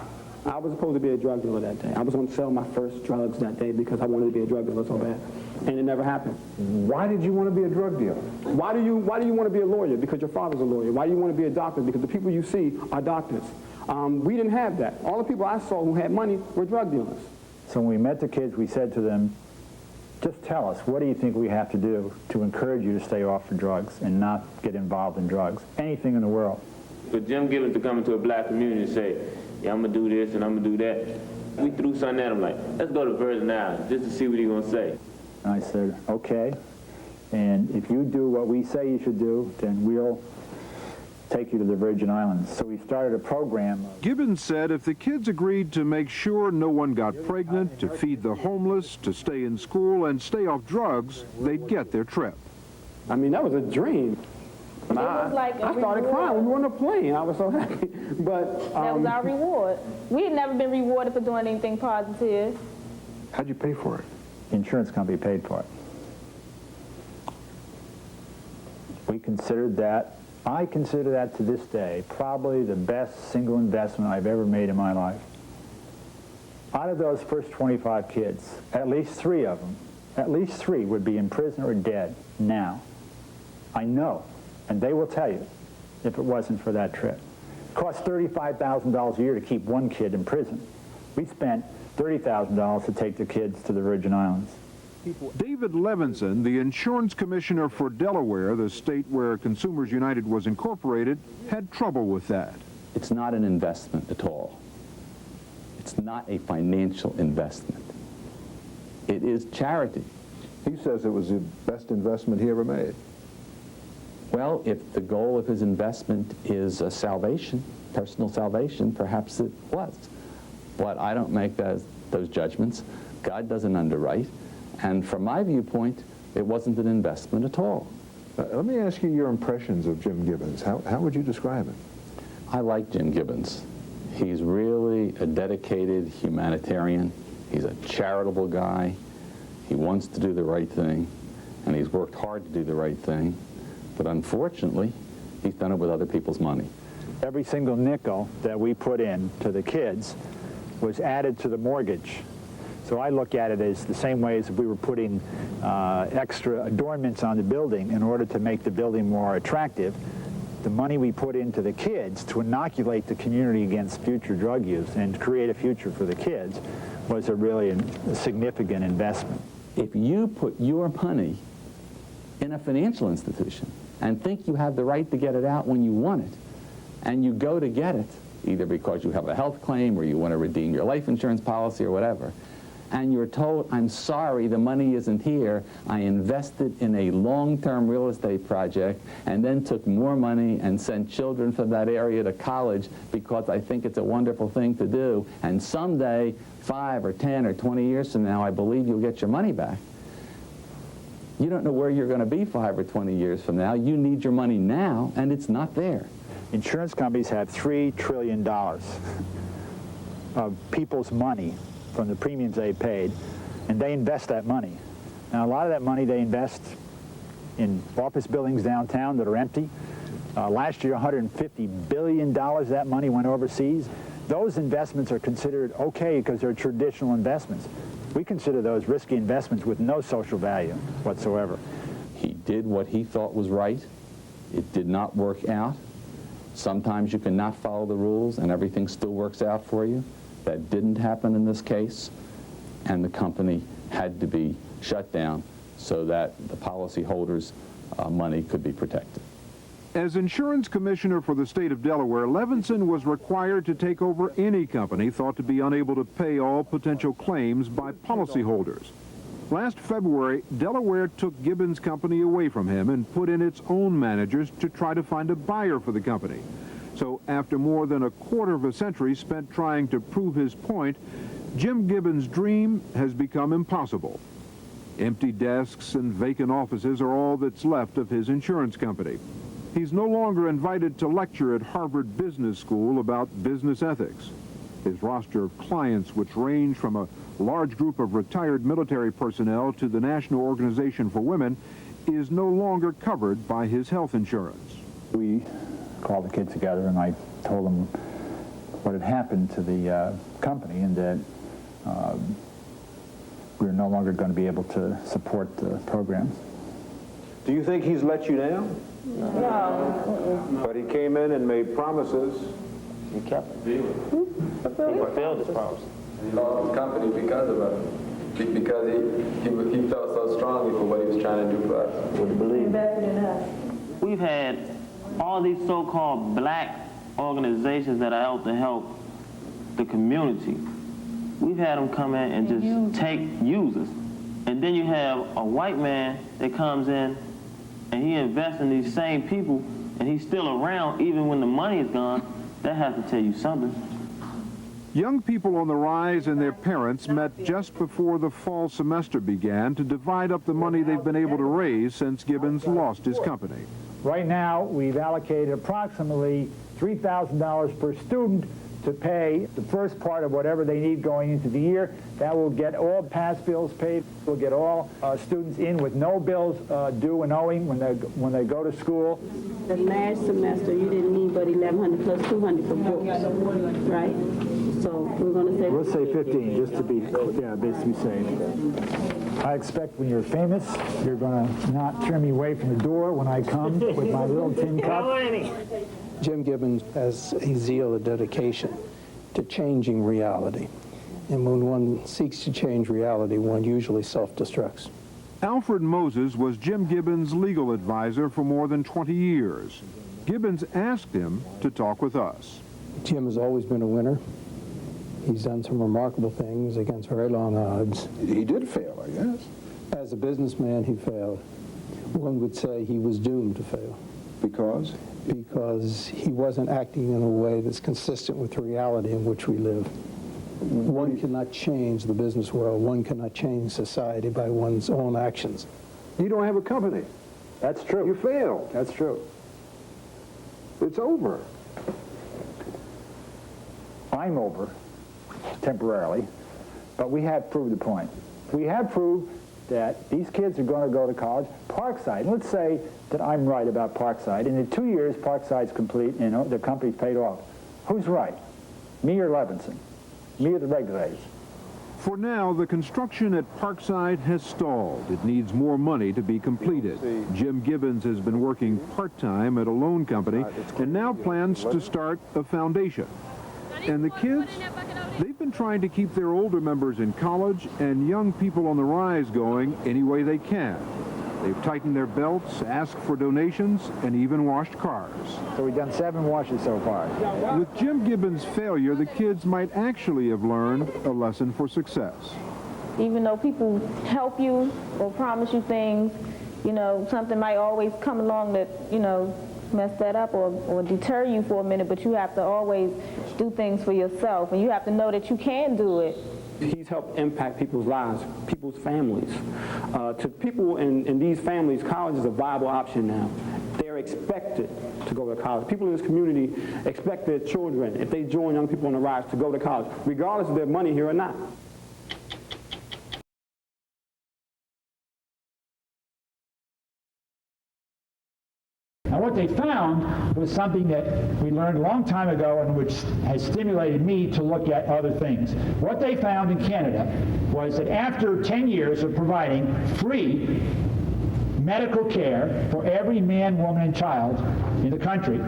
I was supposed to be a drug dealer that day. I was going to sell my first drugs that day because I wanted to be a drug dealer so bad. And it never happened. Why did you want to be a drug dealer? Why do you want to be a lawyer? Because your father's a lawyer. Why do you want to be a doctor? Because the people you see are doctors. We didn't have that. All the people I saw who had money were drug dealers. So when we met the kids, we said to them, just tell us, what do you think we have to do to encourage you to stay off of drugs and not get involved in drugs? Anything in the world. For Jim Gibbons to come into a black community and say, yeah, I'm going to do this and I'm going to do that, we threw something at him like, let's go to Virgin Islands just to see what he's going to say. And I said, okay, and if you do what we say you should do, then we'll take you to the Virgin Islands. So we started a program. Gibbons said if the kids agreed to make sure no one got pregnant, to feed the homeless, to stay in school, and stay off drugs, they'd get their trip. I mean, that was a dream. I started crying when we were on the plane. I was so happy. But that was our reward. We had never been rewarded for doing anything positive. How'd you pay for it? The insurance company paid for it. We considered that, I consider that to this day, probably the best single investment I've ever made in my life. Out of those first 25 kids, at least 3 of them, at least 3 would be in prison or dead now. I know, and they will tell you, if it wasn't for that trip. It cost $35,000 a year to keep 1 kid in prison. We spent $30,000 to take the kids to the Virgin Islands. David Levinson, the insurance commissioner for Delaware, the state where Consumers United was incorporated, had trouble with that. It's not an investment at all. It's not a financial investment. It is charity. He says it was the best investment he ever made. Well, if the goal of his investment is salvation, personal salvation, perhaps it was. But I don't make those judgments. God doesn't underwrite. And from my viewpoint, it wasn't an investment at all. Let me ask you your impressions of Jim Gibbons. How would you describe him? I like Jim Gibbons. He's really a dedicated humanitarian. He's a charitable guy. He wants to do the right thing, and he's worked hard to do the right thing. But unfortunately, he's done it with other people's money. Every single nickel that we put in to the kids was added to the mortgage. So I look at it as the same way as if we were putting extra adornments on the building in order to make the building more attractive. The money we put into the kids to inoculate the community against future drug use and create a future for the kids was a really significant investment. If you put your money in a financial institution and think you have the right to get it out when you want it, and you go to get it, either because you have a health claim or you want to redeem your life insurance policy or whatever, and you're told, I'm sorry, the money isn't here, I invested in a long-term real estate project and then took more money and sent children from that area to college because I think it's a wonderful thing to do, and someday, 5 or 10 or 20 years from now, I believe you'll get your money back. You don't know where you're going to be 5 or 20 years from now. You need your money now, and it's not there. Insurance companies have $3 trillion of people's money from the premiums they paid, and they invest that money. Now, a lot of that money they invest in office buildings downtown that are empty. Last year, $150 billion of that money went overseas. Those investments are considered okay because they're traditional investments. We consider those risky investments with no social value whatsoever. He did what he thought was right. It did not work out. Sometimes you cannot follow the rules and everything still works out for you. That didn't happen in this case, and the company had to be shut down so that the policyholders' money could be protected. As insurance commissioner for the state of Delaware, Levinson was required to take over any company thought to be unable to pay all potential claims by policyholders. Last February, Delaware took Gibbons' company away from him and put in its own managers to try to find a buyer for the company. So after more than a quarter of a century spent trying to prove his point, Jim Gibbons' dream has become impossible. Empty desks and vacant offices are all that's left of his insurance company. He's no longer invited to lecture at Harvard Business School about business ethics. His roster of clients, which range from a large group of retired military personnel to the National Organization for Women, is no longer covered by his health insurance. We called the kids together and I told them what had happened to the company and that we were no longer going to be able to support the program. Do you think he's let you down? No. But he came in and made promises. He kept it. He fulfilled his promise. He lost his company because of it. Because he felt so strongly for what he was trying to do for us. Would you believe? We've had all these so-called black organizations that are out to help the community. We've had them come in and just take users. And then you have a white man that comes in and he invests in these same people and he's still around even when the money is gone. That has to tell you something. Young people on the rise and their parents met just before the fall semester began to divide up the money they've been able to raise since Gibbons lost his company. Right now, we've allocated approximately $3,000 per student to pay the first part of whatever they need going into the year. That will get all past bills paid. We'll get all students in with no bills due and owing when they go to school. The last semester, you didn't need but $1,100 plus $200 for books, right? So we're going to say... We'll say 15, just to be, basically safe. I expect when you're famous, you're going to not turn me away from the door when I come with my little tin cup. Jim Gibbons has a zeal, a dedication to changing reality. And when one seeks to change reality, one usually self-destructs. Alfred Moses was Jim Gibbons' legal advisor for more than 20 years. Gibbons asked him to talk with us. Jim has always been a winner. He's done some remarkable things against very long odds. He did fail, I guess. As a businessman, he failed. One would say he was doomed to fail. Because? Because he wasn't acting in a way that's consistent with the reality in which we live. One cannot change the business world. One cannot change society by one's own actions. You don't have a company. That's true. You failed. That's true. It's over. I'm over, temporarily, but we have proved the point. We have proved that these kids are going to go to college. Parkside, let's say that I'm right about Parkside, and in 2 years Parkside's complete and the company's paid off. Who's right? Me or Levinson? Me or the regulators? For now, the construction at Parkside has stalled. It needs more money to be completed. Jim Gibbons has been working part-time at a loan company and now plans to start a foundation. And the kids, they've been trying to keep their older members in college and young people on the rise going any way they can. They've tightened their belts, asked for donations, and even washed cars. So we've done 7 washes so far. With Jim Gibbons' failure, the kids might actually have learned a lesson for success. Even though people help you or promise you things, you know, something might always come along that, you know, mess that up or deter you for a minute, but you have to always do things for yourself, and you have to know that you can do it. He's helped impact people's lives, people's families. To people in these families, college is a viable option now. They're expected to go to college. People in this community expect their children, if they join young people on the rise, to go to college, regardless of their money here or not. And what they found was something that we learned a long time ago and which has stimulated me to look at other things. What they found in Canada was that after 10 years of providing free medical care for every man, woman, and child in the country,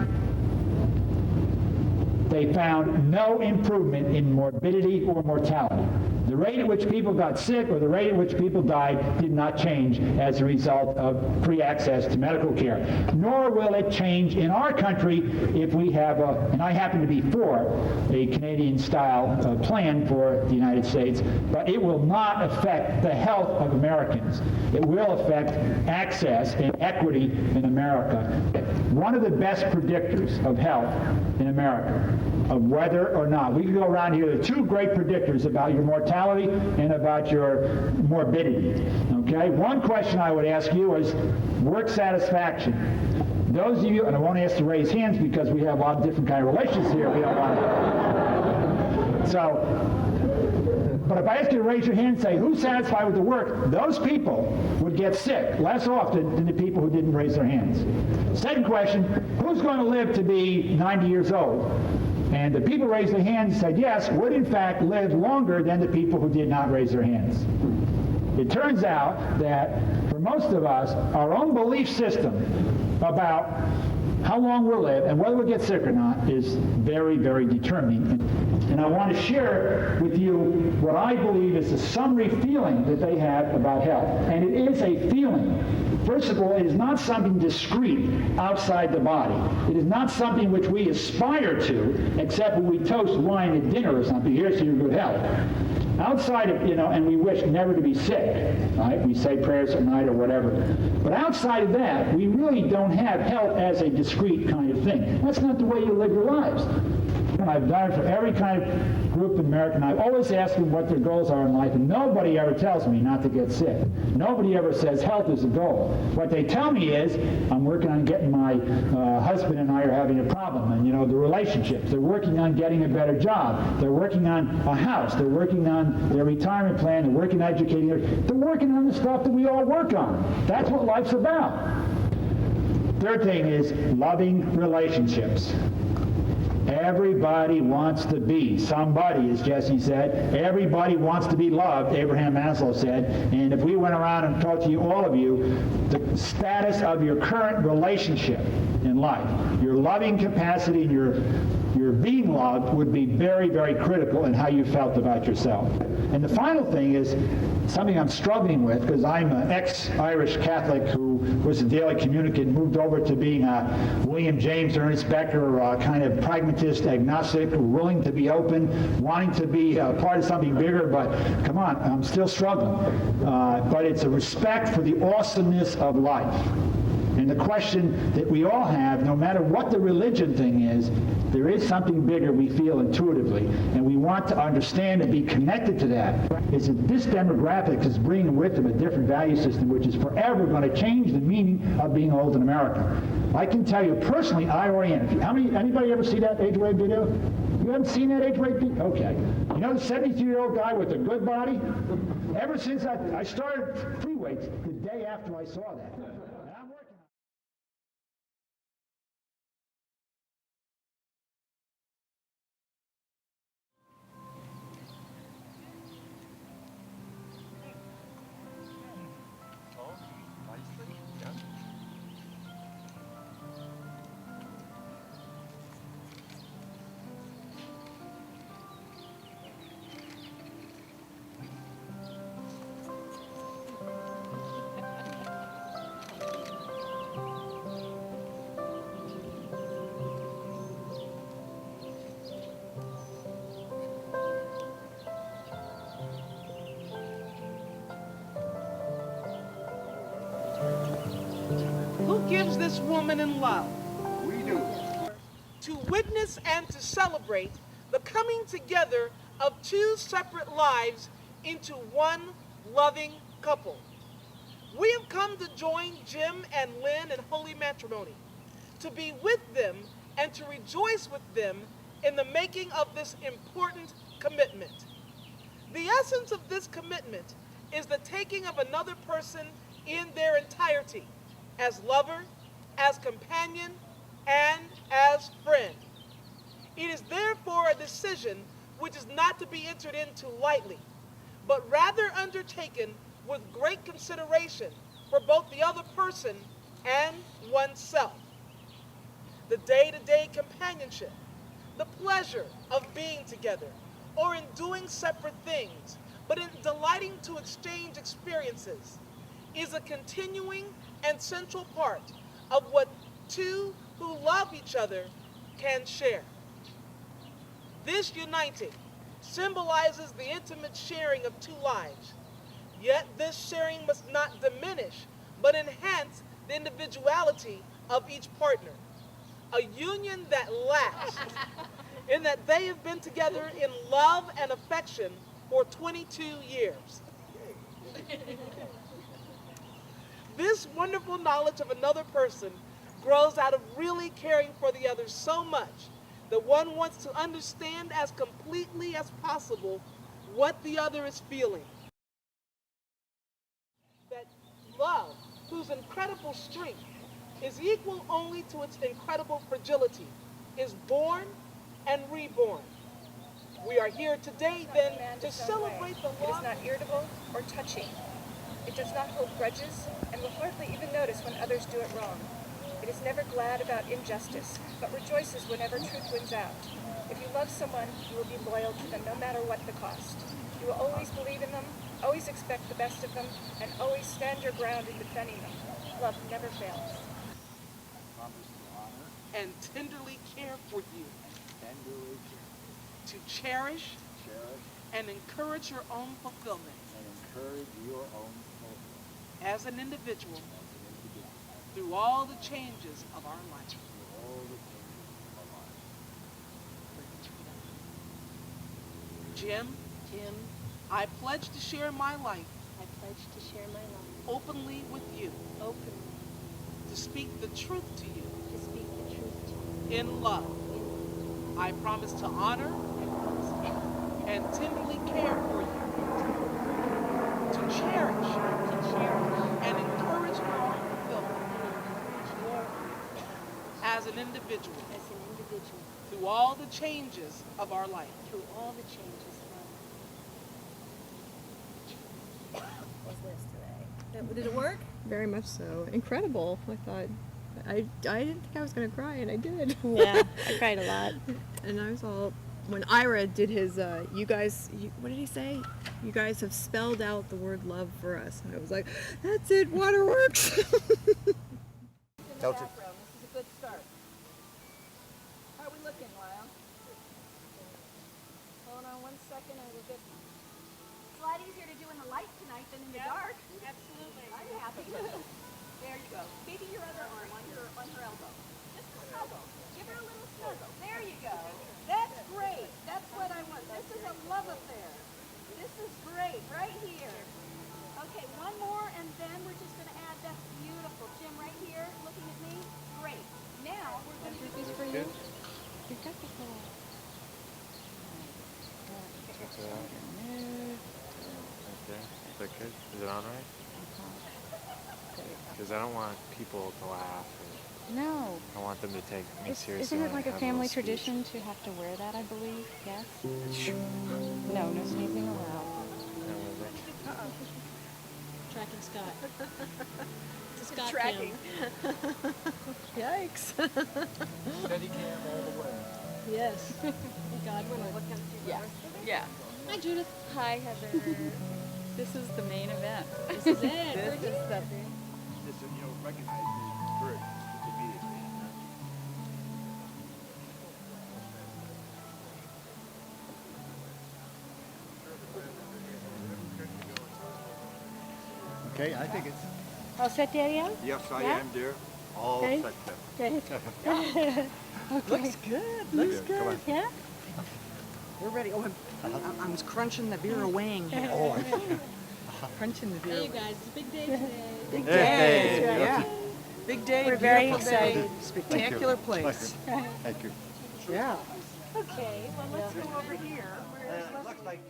they found no improvement in morbidity or mortality. The rate at which people got sick or the rate at which people died did not change as a result of free access to medical care. Nor will it change in our country if we have and I happen to be for a Canadian-style plan for the United States, but it will not affect the health of Americans. It will affect access and equity in America. One of the best predictors of health in America, of whether or not, we can go around here, there are two great predictors about your mortality and about your morbidity. Okay? One question I would ask you is work satisfaction. Those of you, and I won't ask to raise hands because we have a lot of different kind of relations here. We don't want to. So, but if I ask you to raise your hand and say, who's satisfied with the work, those people would get sick less often than the people who didn't raise their hands. Second question, who's going to live to be 90 years old? And the people who raised their hands and said yes would in fact live longer than the people who did not raise their hands. It turns out that for most of us, our own belief system about how long we'll live and whether we'll get sick or not is very, very determining. And I want to share with you what I believe is a summary feeling that they have about health. And it is a feeling. First of all, it is not something discrete outside the body. It is not something which we aspire to, except when we toast wine at dinner or something. Here's to your good health. Outside of, and we wish never to be sick, right? We say prayers at night or whatever. But outside of that, we really don't have health as a discrete kind of thing. That's not the way you live your lives. And I've done it for every kind of group in America, and I always ask them what their goals are in life, and nobody ever tells me not to get sick. Nobody ever says health is a goal. What they tell me is, I'm working on getting my husband and I are having a problem, and the relationships. They're working on getting a better job. They're working on a house. They're working on their retirement plan. They're working on educating. They're working on the stuff that we all work on. That's what life's about. Third thing is loving relationships. Everybody wants to be somebody, as Jesse said. Everybody wants to be loved, Abraham Maslow said. And if we went around and talked to you, all of you, the status of your current relationship in life, your loving capacity and your being loved would be very, very critical in how you felt about yourself. And the final thing is something I'm struggling with, because I'm an ex-Irish Catholic who was a daily communicant, moved over to being a William James, Ernest Becker, kind of pragmatist, agnostic, willing to be open, wanting to be part of something bigger, but come on, I'm still struggling. But it's a respect for the awesomeness of life. And the question that we all have, no matter what the religion thing is, there is something bigger we feel intuitively, and we want to understand and be connected to that. Is that this demographic is bringing with them a different value system, which is forever going to change the meaning of being old in America. I can tell you personally, I orient. Anybody ever see that age rape video? You haven't seen that age rape video? Okay. You know the 72-year-old guy with a good body? Ever since I started free weights the day after I saw that. Gives this woman in love. We do. To witness and to celebrate the coming together of two separate lives into one loving couple. We have come to join Jim and Lynn in holy matrimony, to be with them and to rejoice with them in the making of this important commitment. The essence of this commitment is the taking of another person in their entirety, as lover, as companion, and as friend. It is therefore a decision which is not to be entered into lightly, but rather undertaken with great consideration for both the other person and oneself. The day-to-day companionship, the pleasure of being together, or in doing separate things, but in delighting to exchange experiences, is a continuing and central part of what two who love each other can share. This uniting symbolizes the intimate sharing of two lives, yet this sharing must not diminish but enhance the individuality of each partner. A union that lasts in that they have been together in love and affection for 22 years. This wonderful knowledge of another person grows out of really caring for the other so much that one wants to understand as completely as possible what the other is feeling. That love, whose incredible strength is equal only to its incredible fragility, is born and reborn. We are here today, then, to celebrate the love. It is not irritable or touchy. It does not hold grudges and will hardly even notice when others do it wrong. It is never glad about injustice, but rejoices whenever truth wins out. If you love someone, you will be loyal to them no matter what the cost. You will always believe in them, always expect the best of them, and always stand your ground in defending them. Love never fails. And tenderly care for you. To cherish and encourage your own fulfillment. As an individual. Through all the changes of our life. Jim, I pledge to share my life. I pledge to share my life. Openly with you. Openly. To speak the truth to you. To speak the truth to you. In love. I promise to honor and tenderly care for you. To cherish and encourage your own fulfillment. As an individual. Through all the changes of our life. Through all the changes of our life. Was this today? Did it work? Very much so. Incredible. I thought, I didn't think I was going to cry, and I did. Yeah, I cried a lot. And I was all, when Ira did his, you guys, what did he say? You guys have spelled out the word love for us. And I was like, that's it, waterworks. This is a good start. How are we looking, Lyle? Hold on 1 second and we'll get... It's a lot easier to do in the light tonight than in the dark. Absolutely. I'm happy. There you go. Maybe your other arm on her elbow. Just a snuggle. Give her a little snuggle. There you go. That's great. That's what I want. This is a love affair. This is great. Right here. Okay, one more and then we're just going to add, that's beautiful. Jim, right here, looking at me. Great. Now we're going to do this for you. You've got the whole... Is that good? Is it on right? Because I don't want people to laugh. No. I want them to take me seriously. Isn't it like a have family little speech. tradition to have to wear that, I believe? Yes? No, no sneezing allowed. Tracking Scott. Scott Tracking. Yikes. Steady cam all the way. Yes. God, we're looking through Yeah. Yeah. Hi, Judith. Hi, Heather. This is the main event. This is it. This is the... Just so you know, recognize me first, just immediately. Okay, I think it's... All set, Daddy-O? Yes, I Yeah? am, dear. All Okay. set Good. there. Looks good. Looks good. Come on. Yeah? We're ready. Oh, I was crunching the Vera Wang here. Oh, Crunching the Vera Hey, you guys, it's a big day today. Big Hey, day. hey, Yeah. Big day. We're very beautiful day, excited. Spectacular place. Thank you. Yeah. Okay, well, let's go over here. Looks like...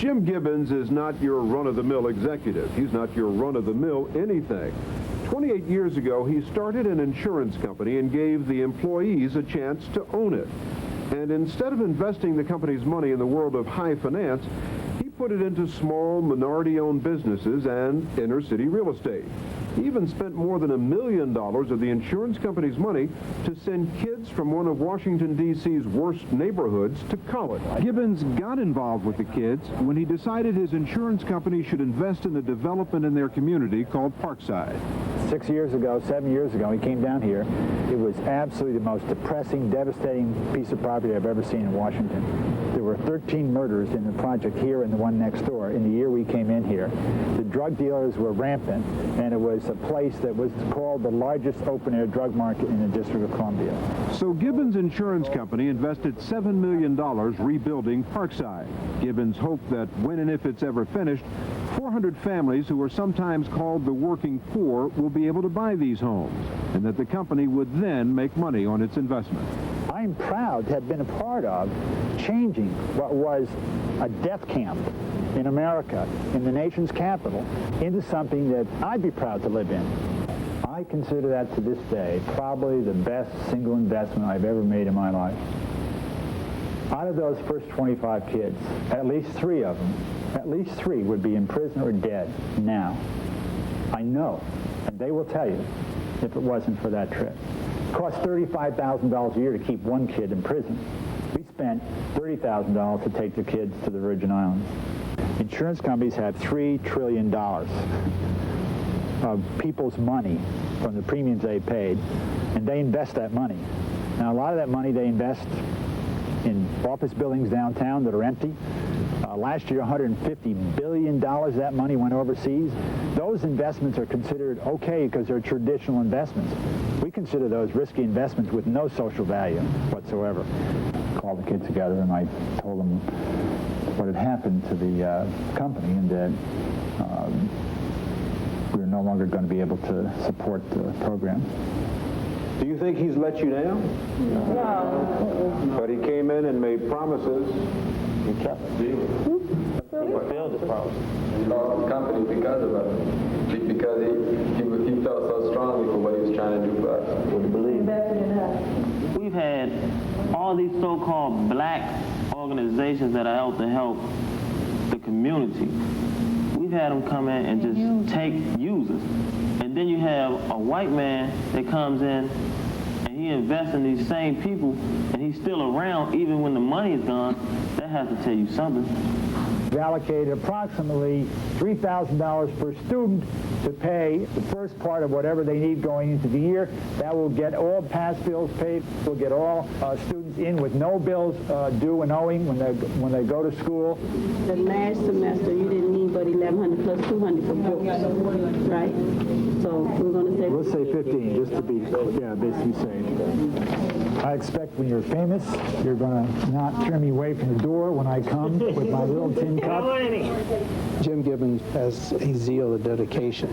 Jim Gibbons is not your run-of-the-mill executive. He's not your run-of-the-mill anything. 28 years ago, he started an insurance company and gave the employees a chance to own it. And instead of investing the company's money in the world of high finance, he put it into small, minority-owned businesses and inner-city real estate. He even spent more than $1 million of the insurance company's money to send kids from one of Washington, D.C.'s worst neighborhoods to college. Gibbons got involved with the kids when he decided his insurance company should invest in a development in their community called Parkside. 7 years ago, he came down here. It was absolutely the most depressing, devastating piece of property I've ever seen in Washington. There were 13 murders in the project here and the one next door in the year we came in here. The drug dealers were rampant, and it was a place that was called the largest open-air drug market in the District of Columbia. So Gibbons Insurance Company invested $7 million rebuilding Parkside. Gibbons hoped that when and if it's ever finished, 400 families who are sometimes called the working poor will be able to buy these homes, and that the company would then make money on its investment. I'm proud to have been a part of changing what was a death camp in America, in the nation's capital, into something that I'd be proud to live in. I consider that to this day probably the best single investment I've ever made in my life. Out of those first 25 kids, at least 3 of them, at least 3 would be in prison or dead now. I know, and they will tell you, if it wasn't for that trip. It costs $35,000 a year to keep one kid in prison. We spent $30,000 to take the kids to the Virgin Islands. Insurance companies have $3 trillion of people's money from the premiums they paid, and they invest that money. Now, a lot of that money they invest in office buildings downtown that are empty. Last year, $150 billion of that money went overseas. Those investments are considered okay because they're traditional investments. We consider those risky investments with no social value whatsoever. I called the kids together and I told them what had happened to the company and that we were no longer going to be able to support the program. Do you think he's let you down? No. But he came in and made promises. He kept it. He fulfilled his promise. He lost his company because of it. Because he felt so strongly for what he was trying to do for us. Would you believe? We've had all these so-called black organizations that are out to help the community. We've had them come in and just take users. And then you have a white man that comes in and he invests in these same people and he's still around even when the money is gone. That has to tell you something. We've allocated approximately $3,000 per student to pay the first part of whatever they need going into the year. That will get all past bills paid. We'll get all students in with no bills due and owing when they go to school. The last semester, you didn't need but $1,100 plus $200 for books, right? So we're going to say... We'll say 15, just to be, basically safe. I expect when you're famous, you're going to not turn me away from the door when I come with my little tin cup. Jim Gibbons has a zeal, a dedication.